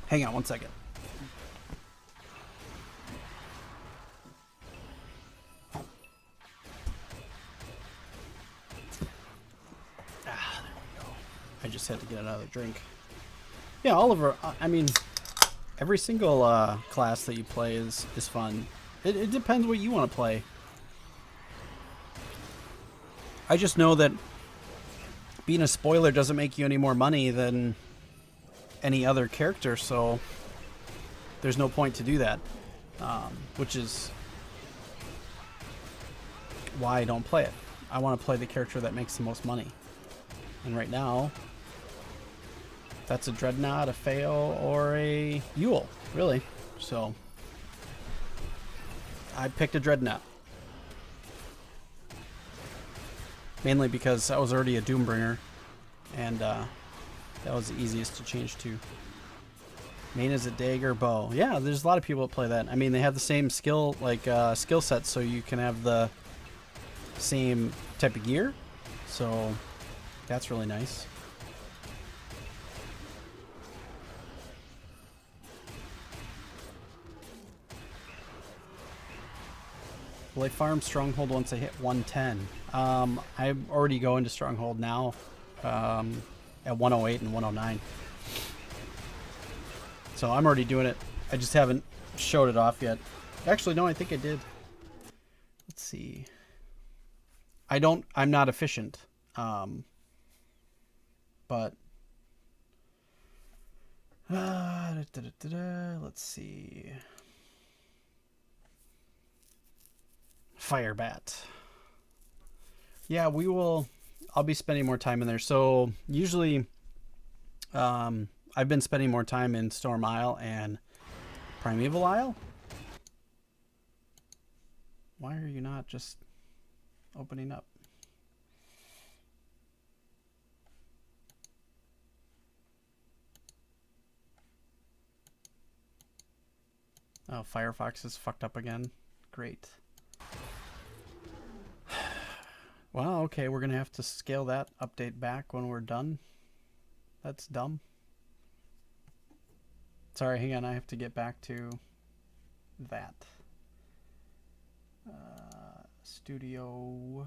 Speaker 1: Hang on one second. There we go. I just had to get another drink. Yeah, Oliver, I mean, every single class that you play is fun. It depends what you want to play. I just know that being a spoiler doesn't make you any more money than any other character, so there's no point to do that, which is why I don't play it. I want to play the character that makes the most money, and right now that's a Dreadnought, a Feo, or a Yule, really. So I picked a Dreadnought, mainly because I was already a Doombringer, and that was the easiest to change to. Main is a dagger bow. Yeah, there's a lot of people that play that. I mean, they have the same skill, like skill set, so you can have the same type of gear. So that's really nice. Will I farm Stronghold once I hit 110? I'm already going to Stronghold now. At 108 and 109. So I'm already doing it. I just haven't showed it off yet. Actually, no, I think I did. Let's see. I'm not efficient. But let's see. Firebat. Yeah, I'll be spending more time in there. So usually I've been spending more time in Storm Isle and Primeval Isle. Why are you not just opening up? Oh, Firefox is fucked up again. Great. Well, okay, we're going to have to scale that update back when we're done. That's dumb. Sorry, hang on, I have to get back to that. Studio.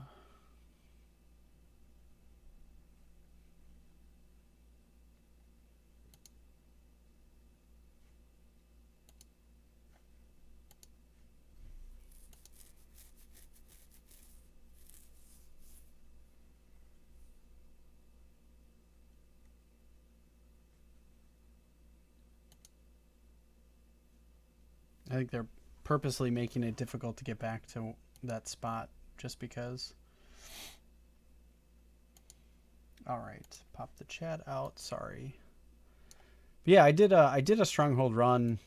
Speaker 1: I think they're purposely making it difficult to get back to that spot just because. All right, pop the chat out. Sorry. Yeah, I did a Stronghold run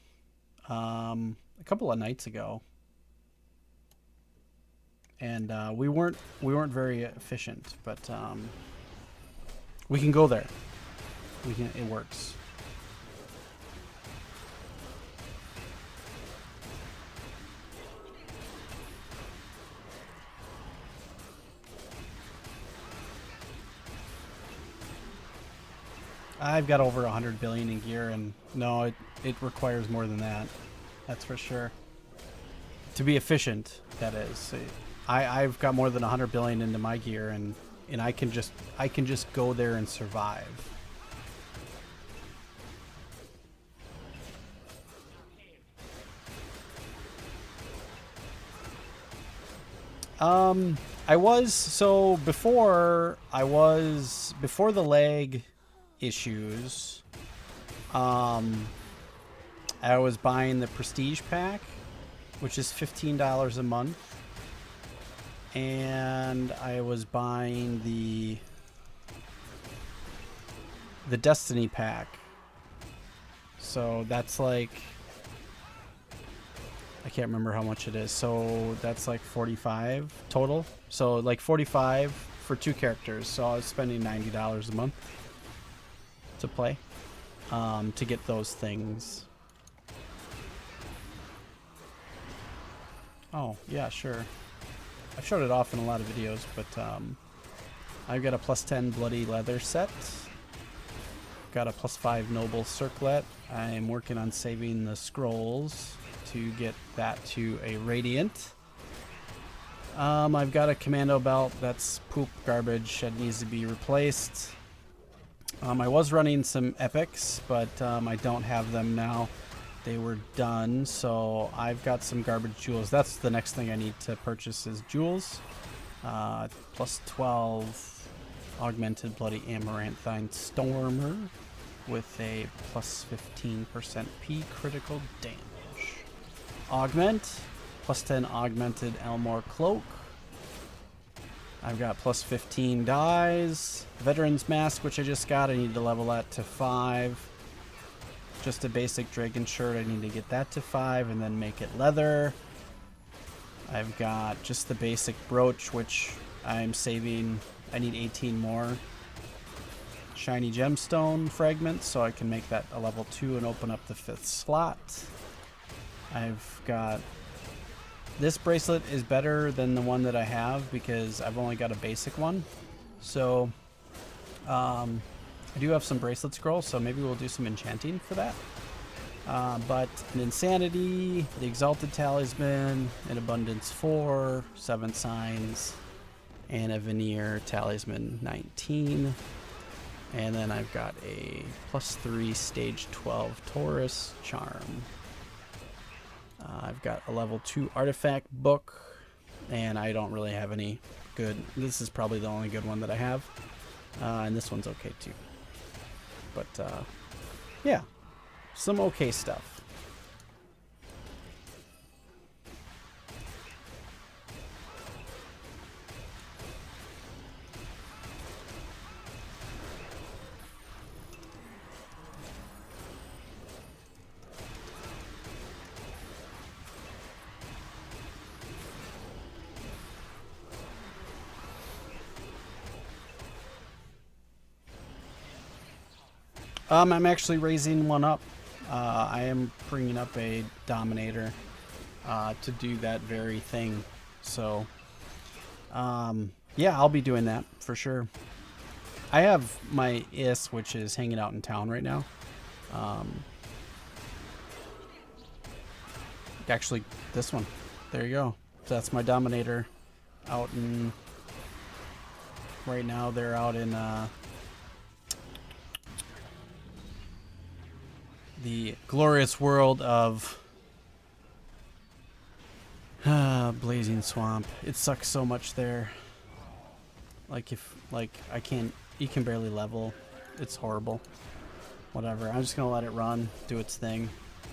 Speaker 1: a couple of nights ago, and we weren't very efficient, but we can go there. It works. I've got over 100 billion in gear, and no, it requires more than that. That's for sure. To be efficient, that is. I've got more than 100 billion into my gear, and I can just go there and survive. Before the lag issues, I was buying the Prestige pack, which is $15 a month, and I was buying the Destiny pack. So that's like, I can't remember how much it is. So that's like 45 total. So like 45 for 2 characters. So I was spending $90 a month to play, to get those things. Oh, yeah, sure. I've showed it off in a lot of videos, but I've got a +10 bloody leather set. Got a +5 noble circlet. I am working on saving the scrolls to get that to a radiant. I've got a commando belt that's poop garbage that needs to be replaced. I was running some epics, but I don't have them now. They were done, so I've got some garbage jewels. That's the next thing I need to purchase is jewels. +12 augmented bloody amaranthine stormer with a +15% P critical damage. Augment, +10 augmented Elmore cloak. I've got +15 dies. Veteran's mask, which I just got, I need to level that to 5. Just a basic dragon shirt, I need to get that to 5 and then make it leather. I've got just the basic brooch, which I'm saving. I need 18 more shiny gemstone fragments so I can make that a level 2 and open up the 5th slot. I've got this bracelet is better than the one that I have because I've only got a basic one. So I do have some bracelet scrolls, so maybe we'll do some enchanting for that. But an insanity, the exalted talisman, an abundance 4, 7 signs, and a veneer talisman 19. And then I've got a +3 stage 12 Taurus charm. I've got a level 2 artifact book, and I don't really have any good. This is probably the only good one that I have, and this one's okay too. But yeah, some okay stuff. I'm actually raising one up. I am bringing up a Dominator to do that very thing. So, yeah, I'll be doing that for sure. I have my IS, which is hanging out in town right now. Actually, this one. There you go. That's my Dominator out in... Right now, they're out in... the glorious world of Blazing Swamp. It sucks so much there. Like I can't, you can barely level. It's horrible. Whatever. I'm just gonna let it run, do its thing.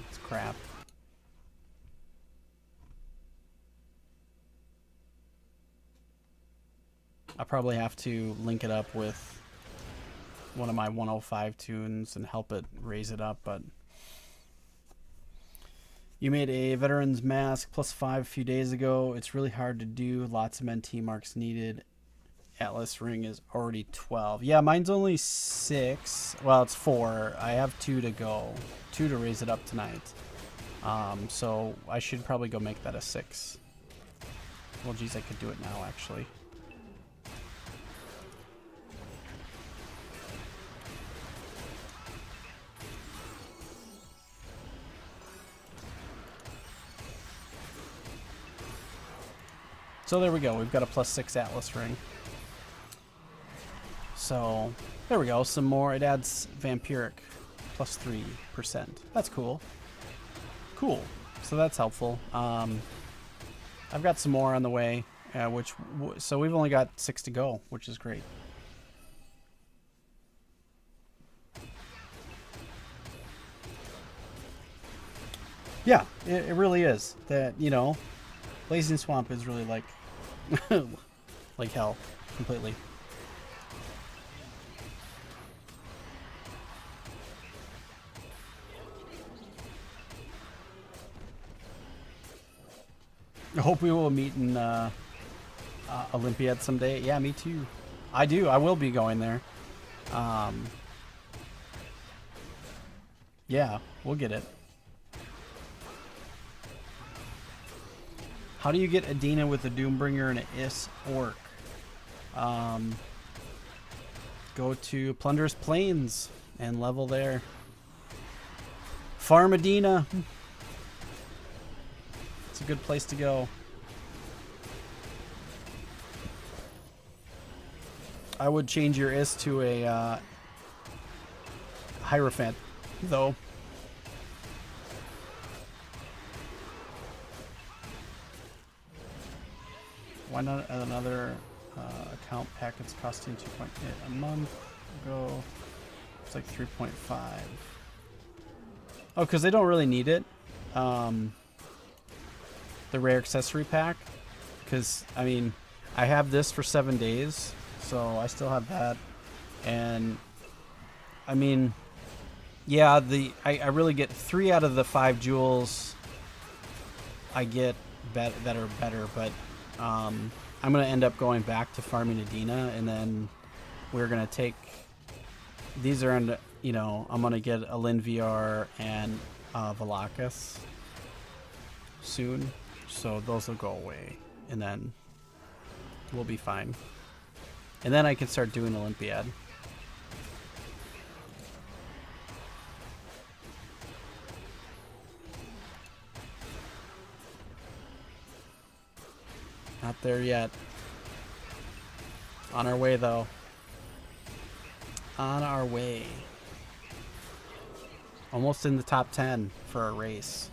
Speaker 1: It's crap. I probably have to link it up with one of my 105 tunes and help it raise it up, but you made a veteran's mask +5 a few days ago. It's really hard to do. Lots of NT marks needed. Atlas ring is already 12. Yeah, mine's only 6. Well, it's 4. I have 2 to go. 2 to raise it up tonight. So I should probably go make that a 6. Well, geez, I could do it now, actually. So there we go. We've got a +6 Atlas ring. So there we go. Some more. It adds Vampiric +3%. That's cool. Cool. So that's helpful. I've got some more on the way, so we've only got 6 to go, which is great. Yeah, it really is. That, you know, Blazing Swamp is really like like hell, completely. I hope we will meet in Olympiad someday. Yeah, me too. I do. I will be going there. Yeah, we'll get it. How do you get Adina with the Doombringer and an Is Orc? Go to Plunderous Plains and level there. Farm Adina. It's a good place to go. I would change your Is to a Hierophant, though. Why not another account packets costing 2.8 a month? Go. It's like 3.5. Oh, because they don't really need it. The rare accessory pack. Because, I mean, I have this for 7 days. So I still have that. And, I mean, yeah, I really get 3 out of the 5 jewels I get that are better, but I'm going to end up going back to farming Adina, and then we're going to take... These are, in, you know, I'm going to get a Lin VR and Valakis soon, so those will go away, and then we'll be fine. And then I can start doing Olympiad. Not there yet. On our way, though. On our way. Almost in the top 10 for a race.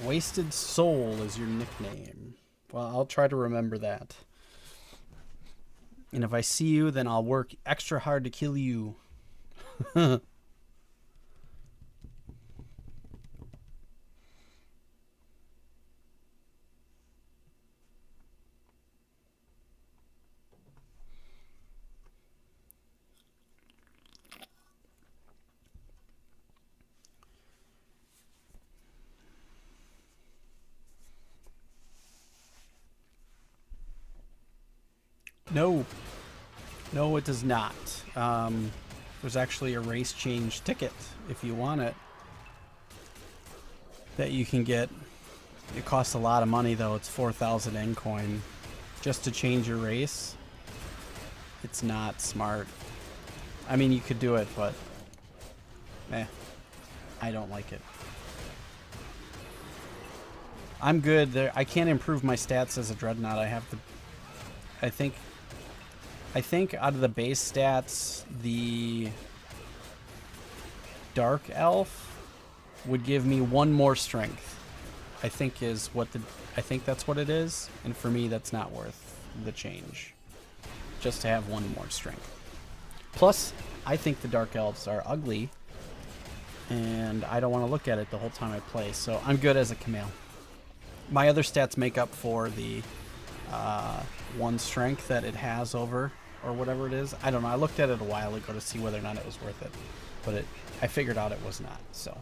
Speaker 1: Wasted Soul is your nickname. Well, I'll try to remember that. And if I see you, then I'll work extra hard to kill you. No. No, it does not. There's actually a race change ticket, if you want it, that you can get. It costs a lot of money, though. It's 4,000 N coin just to change your race. It's not smart. I mean, you could do it, but I don't like it. I'm good there. I can't improve my stats as a Dreadnought. I have to... I think out of the base stats, the Dark Elf would give me 1 more strength. I think that's what it is, and for me that's not worth the change. Just to have 1 more strength. Plus, I think the Dark Elves are ugly, and I don't want to look at it the whole time I play, so I'm good as a Camille. My other stats make up for the 1 strength that it has over, or whatever it is. I don't know. I looked at it a while ago to see whether or not it was worth it, but I figured out it was not. So.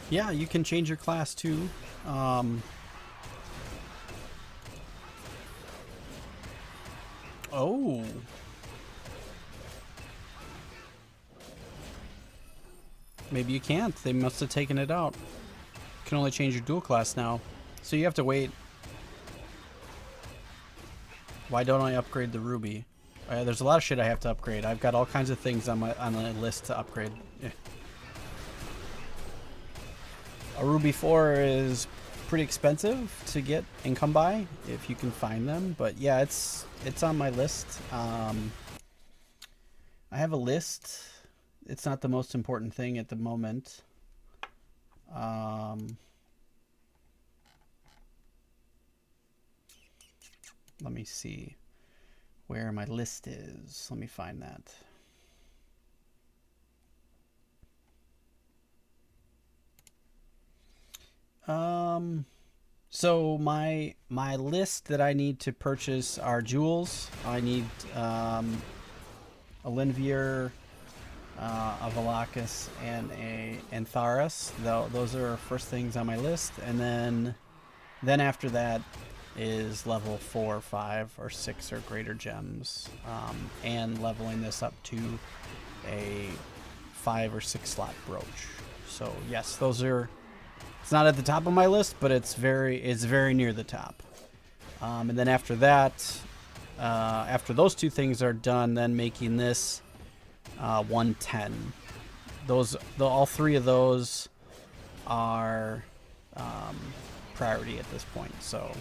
Speaker 1: Yeah, you can change your class too. Oh. Maybe you can't. They must have taken it out. You can only change your dual class now. So you have to wait. Why don't I upgrade the ruby? There's a lot of shit I have to upgrade. I've got all kinds of things on the list to upgrade. Yeah. A ruby 4 is pretty expensive to get and come by if you can find them, but yeah, it's on my list. I have a list. It's not the most important thing at the moment. Let me see where my list is. Let me find that. So my list that I need to purchase are jewels. I need a Linvier, a Valakis, and a Antharis. Those are first things on my list, and then after that is level 4, 5, or 6 or greater gems, and leveling this up to a 5 or 6 slot brooch. So yes, those are. It's not at the top of my list, but it's very near the top. And then after that, after those two things are done, then making this 110. All three of those are priority at this point. So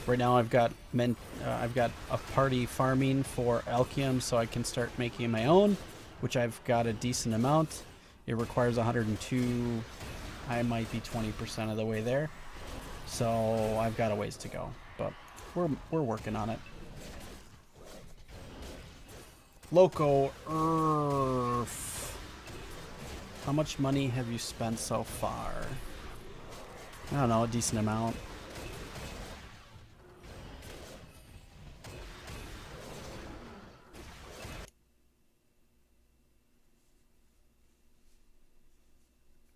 Speaker 1: right now I've got a party farming for Alchium, so I can start making my own, which I've got a decent amount. It requires 102. I might be 20% of the way there, so I've got a ways to go, but we're working on it. Loco Earth. How much money have you spent so far? I don't know, a decent amount.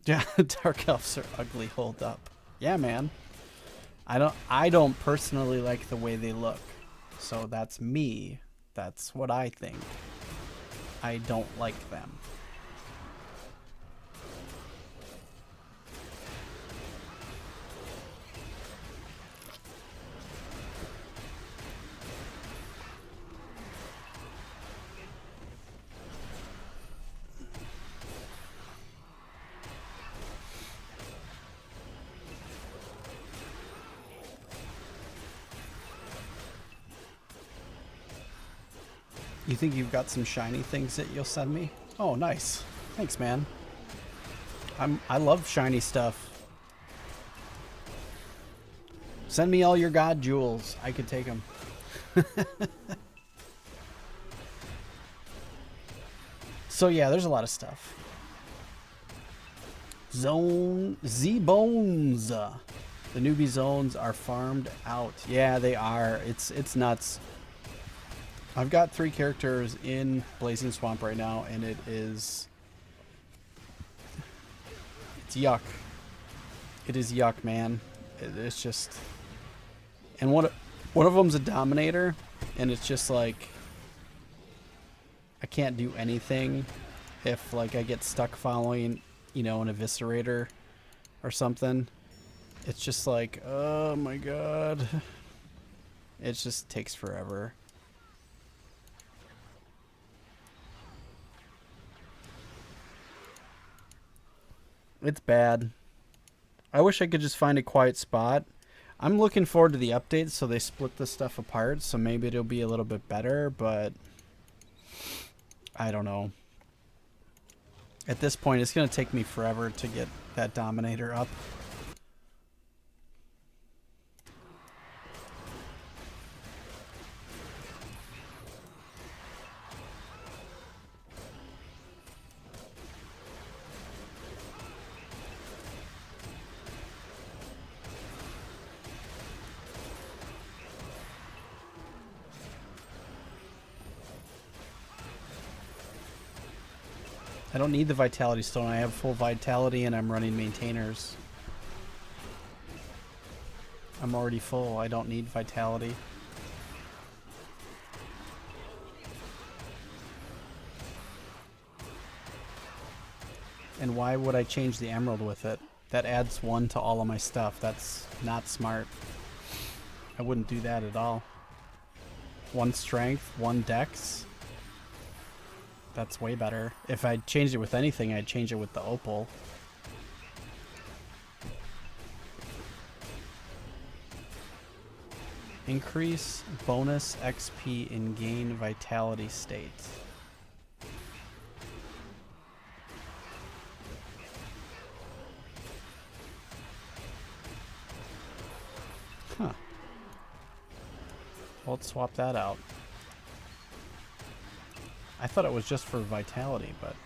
Speaker 1: Yeah, dark elves are ugly. Hold up. Yeah, man. I don't personally like the way they look. So that's me. That's what I think. I don't like them. You think you've got some shiny things that you'll send me? Oh, nice. Thanks, man. I love shiny stuff. Send me all your god jewels. I could take them. So yeah, there's a lot of stuff. Zone Z-Bones. The newbie zones are farmed out. Yeah, they are. It's nuts. I've got 3 characters in Blazing Swamp right now, and it's yuck. It is yuck, man. It's just, and one of them's a Dominator, and it's just like I can't do anything if like I get stuck following, an Eviscerator or something. It's just like, oh my god, it just takes forever. It's bad. I wish I could just find a quiet spot. I'm looking forward to the updates, so they split this stuff apart, so maybe it'll be a little bit better, but I don't know. At this point, it's going to take me forever to get that Dominator up. I don't need the Vitality Stone. I have full Vitality and I'm running Maintainers. I'm already full. I don't need Vitality. And why would I change the Emerald with it? That adds 1 to all of my stuff. That's not smart. I wouldn't do that at all. 1 Strength, 1 Dex. That's way better. If I changed it with anything, I'd change it with the Opal. Increase bonus XP in gain vitality state. Huh. Well, let's swap that out. I thought it was just for vitality, but...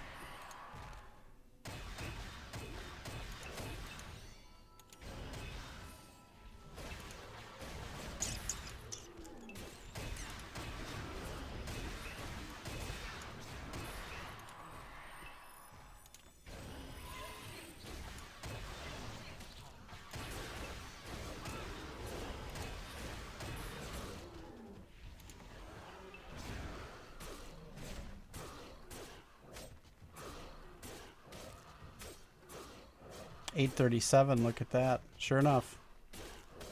Speaker 1: $837, look at that. Sure enough.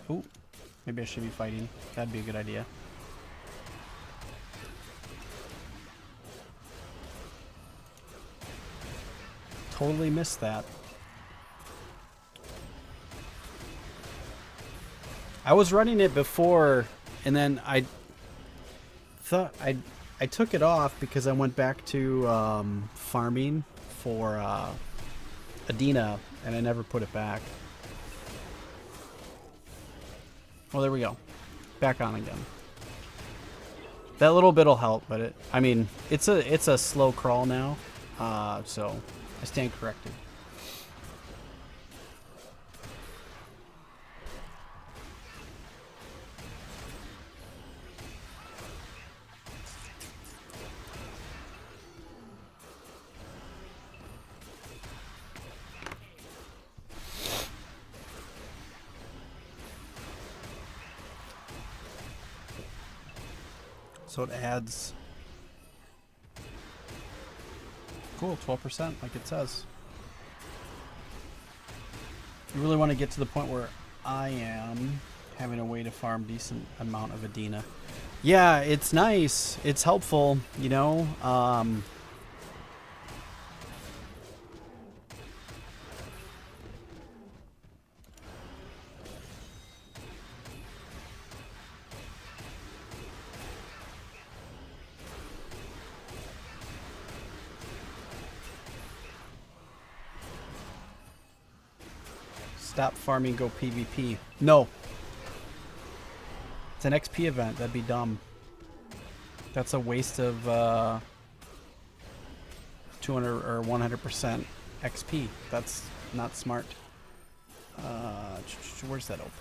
Speaker 1: Ooh, maybe I should be fighting. That'd be a good idea. Totally missed that. I was running it before, and then I thought I took it off because I went back to farming for Adina, and I never put it back. Well, there we go. Back on again. That little bit'll help, but it, I mean, it's a slow crawl now, so I stand corrected. So it adds, cool, 12%, like it says. You really want to get to the point where I am having a way to farm decent amount of Adina. Yeah, it's nice. It's helpful, you know. Stop farming, go PvP. No. It's an XP event. That'd be dumb. That's a waste of 200 or 100% XP. That's not smart. Where's that opal?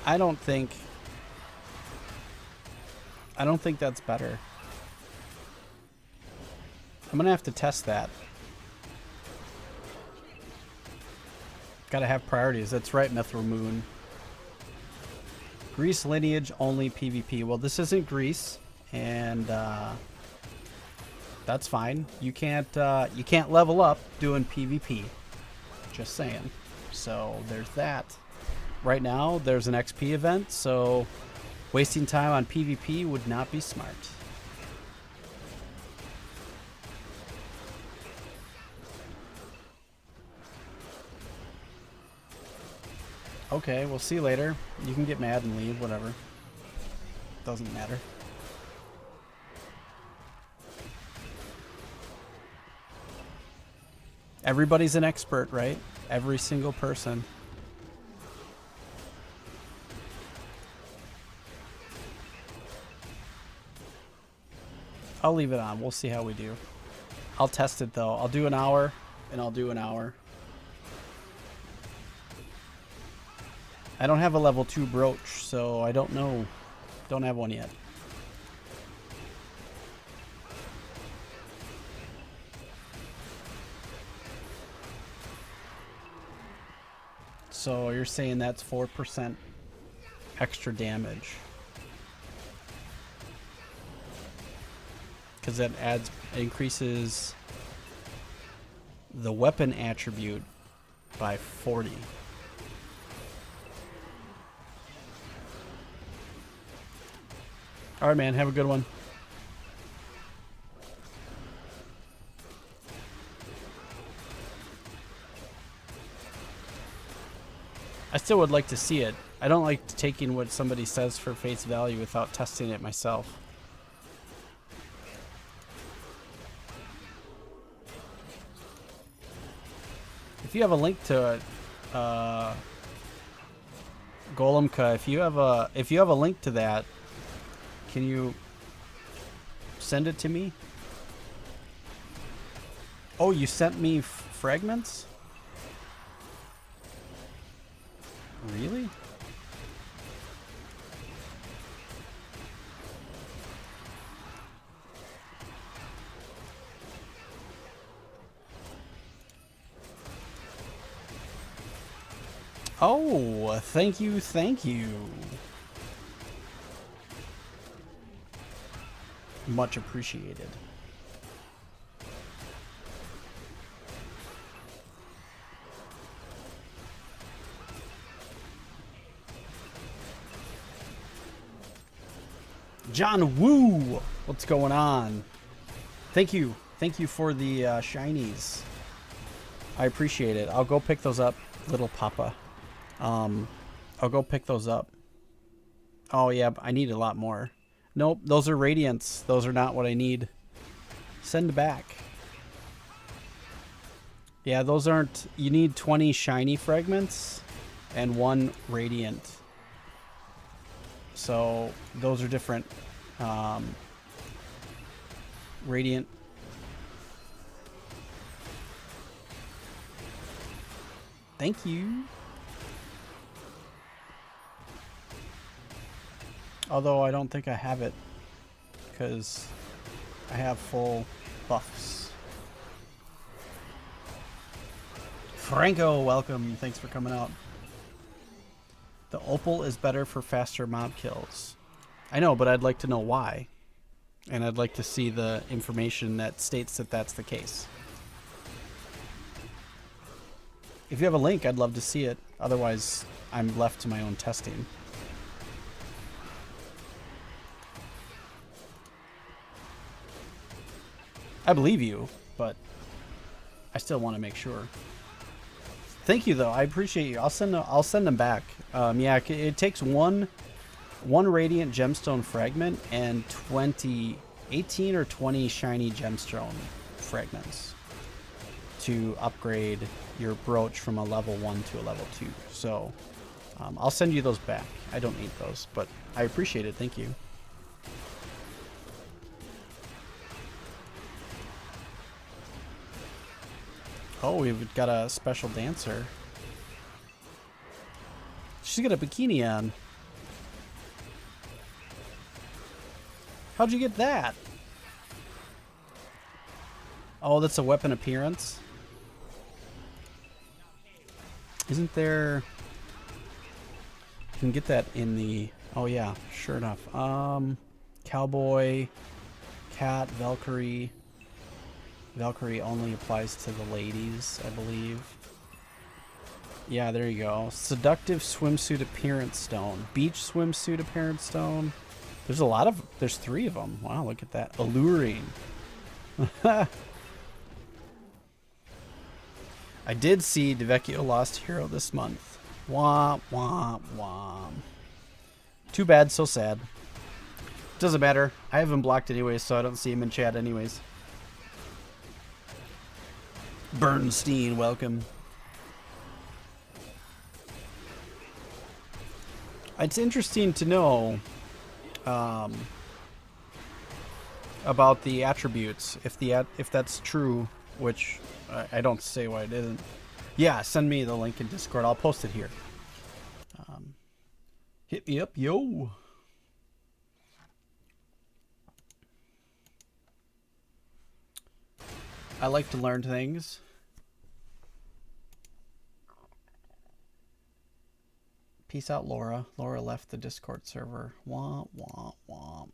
Speaker 1: I don't think that's better. I'm gonna have to test that. Gotta have priorities. That's right, Mithril Moon. Greece lineage only PvP. Well, this isn't Greece, and that's fine. You can't level up doing PvP. Just saying. So there's that. Right now, there's an XP event, so wasting time on PvP would not be smart. Okay, we'll see you later. You can get mad and leave, whatever. Doesn't matter. Everybody's an expert, right? Every single person. I'll leave it on. We'll see how we do. I'll test it though. I'll do an hour, and I'll do an hour. I don't have a level 2 brooch, so I don't know. Don't have one yet. So you're saying that's 4% extra damage. Because that increases the weapon attribute by 40. Alright, man. Have a good one. I still would like to see it. I don't like taking what somebody says for face value without testing it myself. If you have a link to it, Golemka, if you have a link to that, can you send it to me? Oh, you sent me fragments? Really? Oh, thank you, thank you. Much appreciated. John Woo, what's going on? Thank you for the shinies. I appreciate it. I'll go pick those up, little papa. I'll go pick those up. Oh yeah, I need a lot more. Nope, those are radiants. Those are not what I need. Send back. Yeah, those aren't. You need 20 shiny fragments and 1 radiant. So those are different. Radiant. Thank you. Although I don't think I have it because I have full buffs. Franco, welcome. Thanks for coming out. The opal is better for faster mob kills. I know, but I'd like to know why. And I'd like to see the information that states that that's the case. If you have a link, I'd love to see it. Otherwise, I'm left to my own testing. I believe you, but I still want to make sure. Thank you, though. I appreciate you. I'll send them back. Yeah, it takes one radiant gemstone fragment and 18 or 20 shiny gemstone fragments to upgrade your brooch from a level 1 to a level 2. So I'll send you those back. I don't need those, but I appreciate it. Thank you. Oh, we've got a special dancer. She's got a bikini on. How'd you get that? Oh, that's a weapon appearance. Isn't there... You can get that in the... Oh yeah, sure enough. Cowboy, cat, Valkyrie. Valkyrie only applies to the ladies, I believe. Yeah, there you go. Seductive swimsuit appearance stone. Beach swimsuit appearance stone. There's a lot of... There's 3 of them. Wow, look at that. Alluring. I did see DeVecchio Lost Hero this month. Womp, womp, womp. Too bad, so sad. Doesn't matter. I have him blocked anyways, so I don't see him in chat anyways. Bernstein, welcome. It's interesting to know about the attributes. If that's true, which I don't say why it isn't. Yeah, send me the link in Discord. I'll post it here. Hit me up, yo. I like to learn things. Peace out, Laura. Laura left the Discord server. Womp, womp, womp.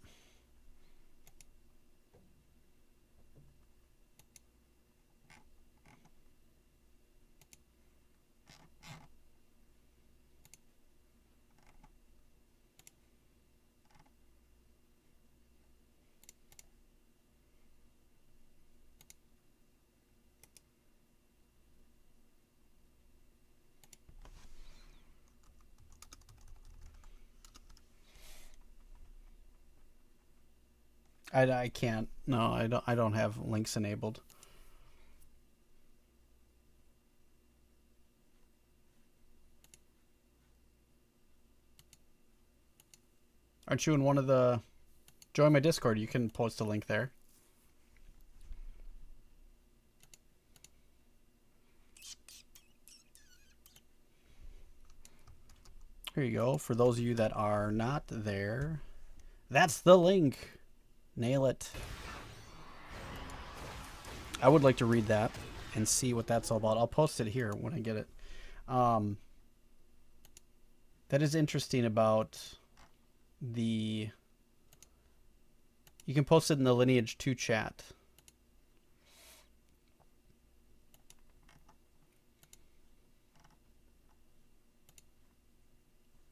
Speaker 1: I can't. No, I don't have links enabled. Aren't you in one of the... Join my Discord. You can post a link there. Here you go. For those of you that are not there, that's the link. Nail it. I would like to read that and see what that's all about. I'll post it here when I get it. That is interesting about the... You can post it in the Lineage 2 chat.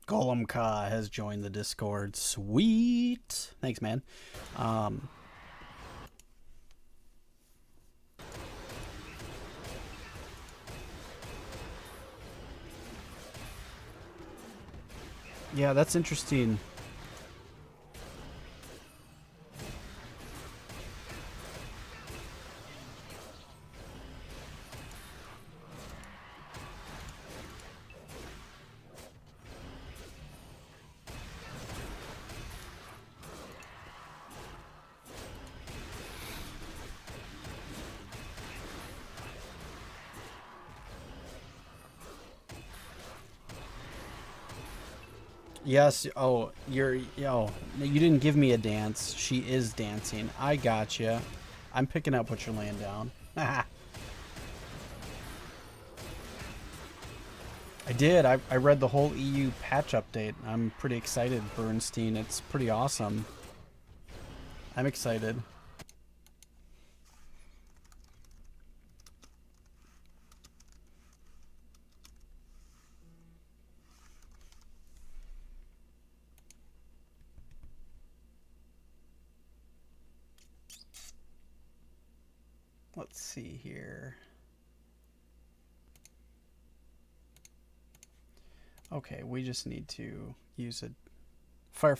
Speaker 1: Golem Ka has joined the Discord. Sweet. Thanks, man. Yeah, that's interesting. Yes. Oh, you didn't give me a dance. She is dancing. I gotcha. I'm picking up what you're laying down. I did. I read the whole EU patch update. I'm pretty excited, Bernstein. It's pretty awesome. I'm excited. Let's see here. Okay, we just need to use a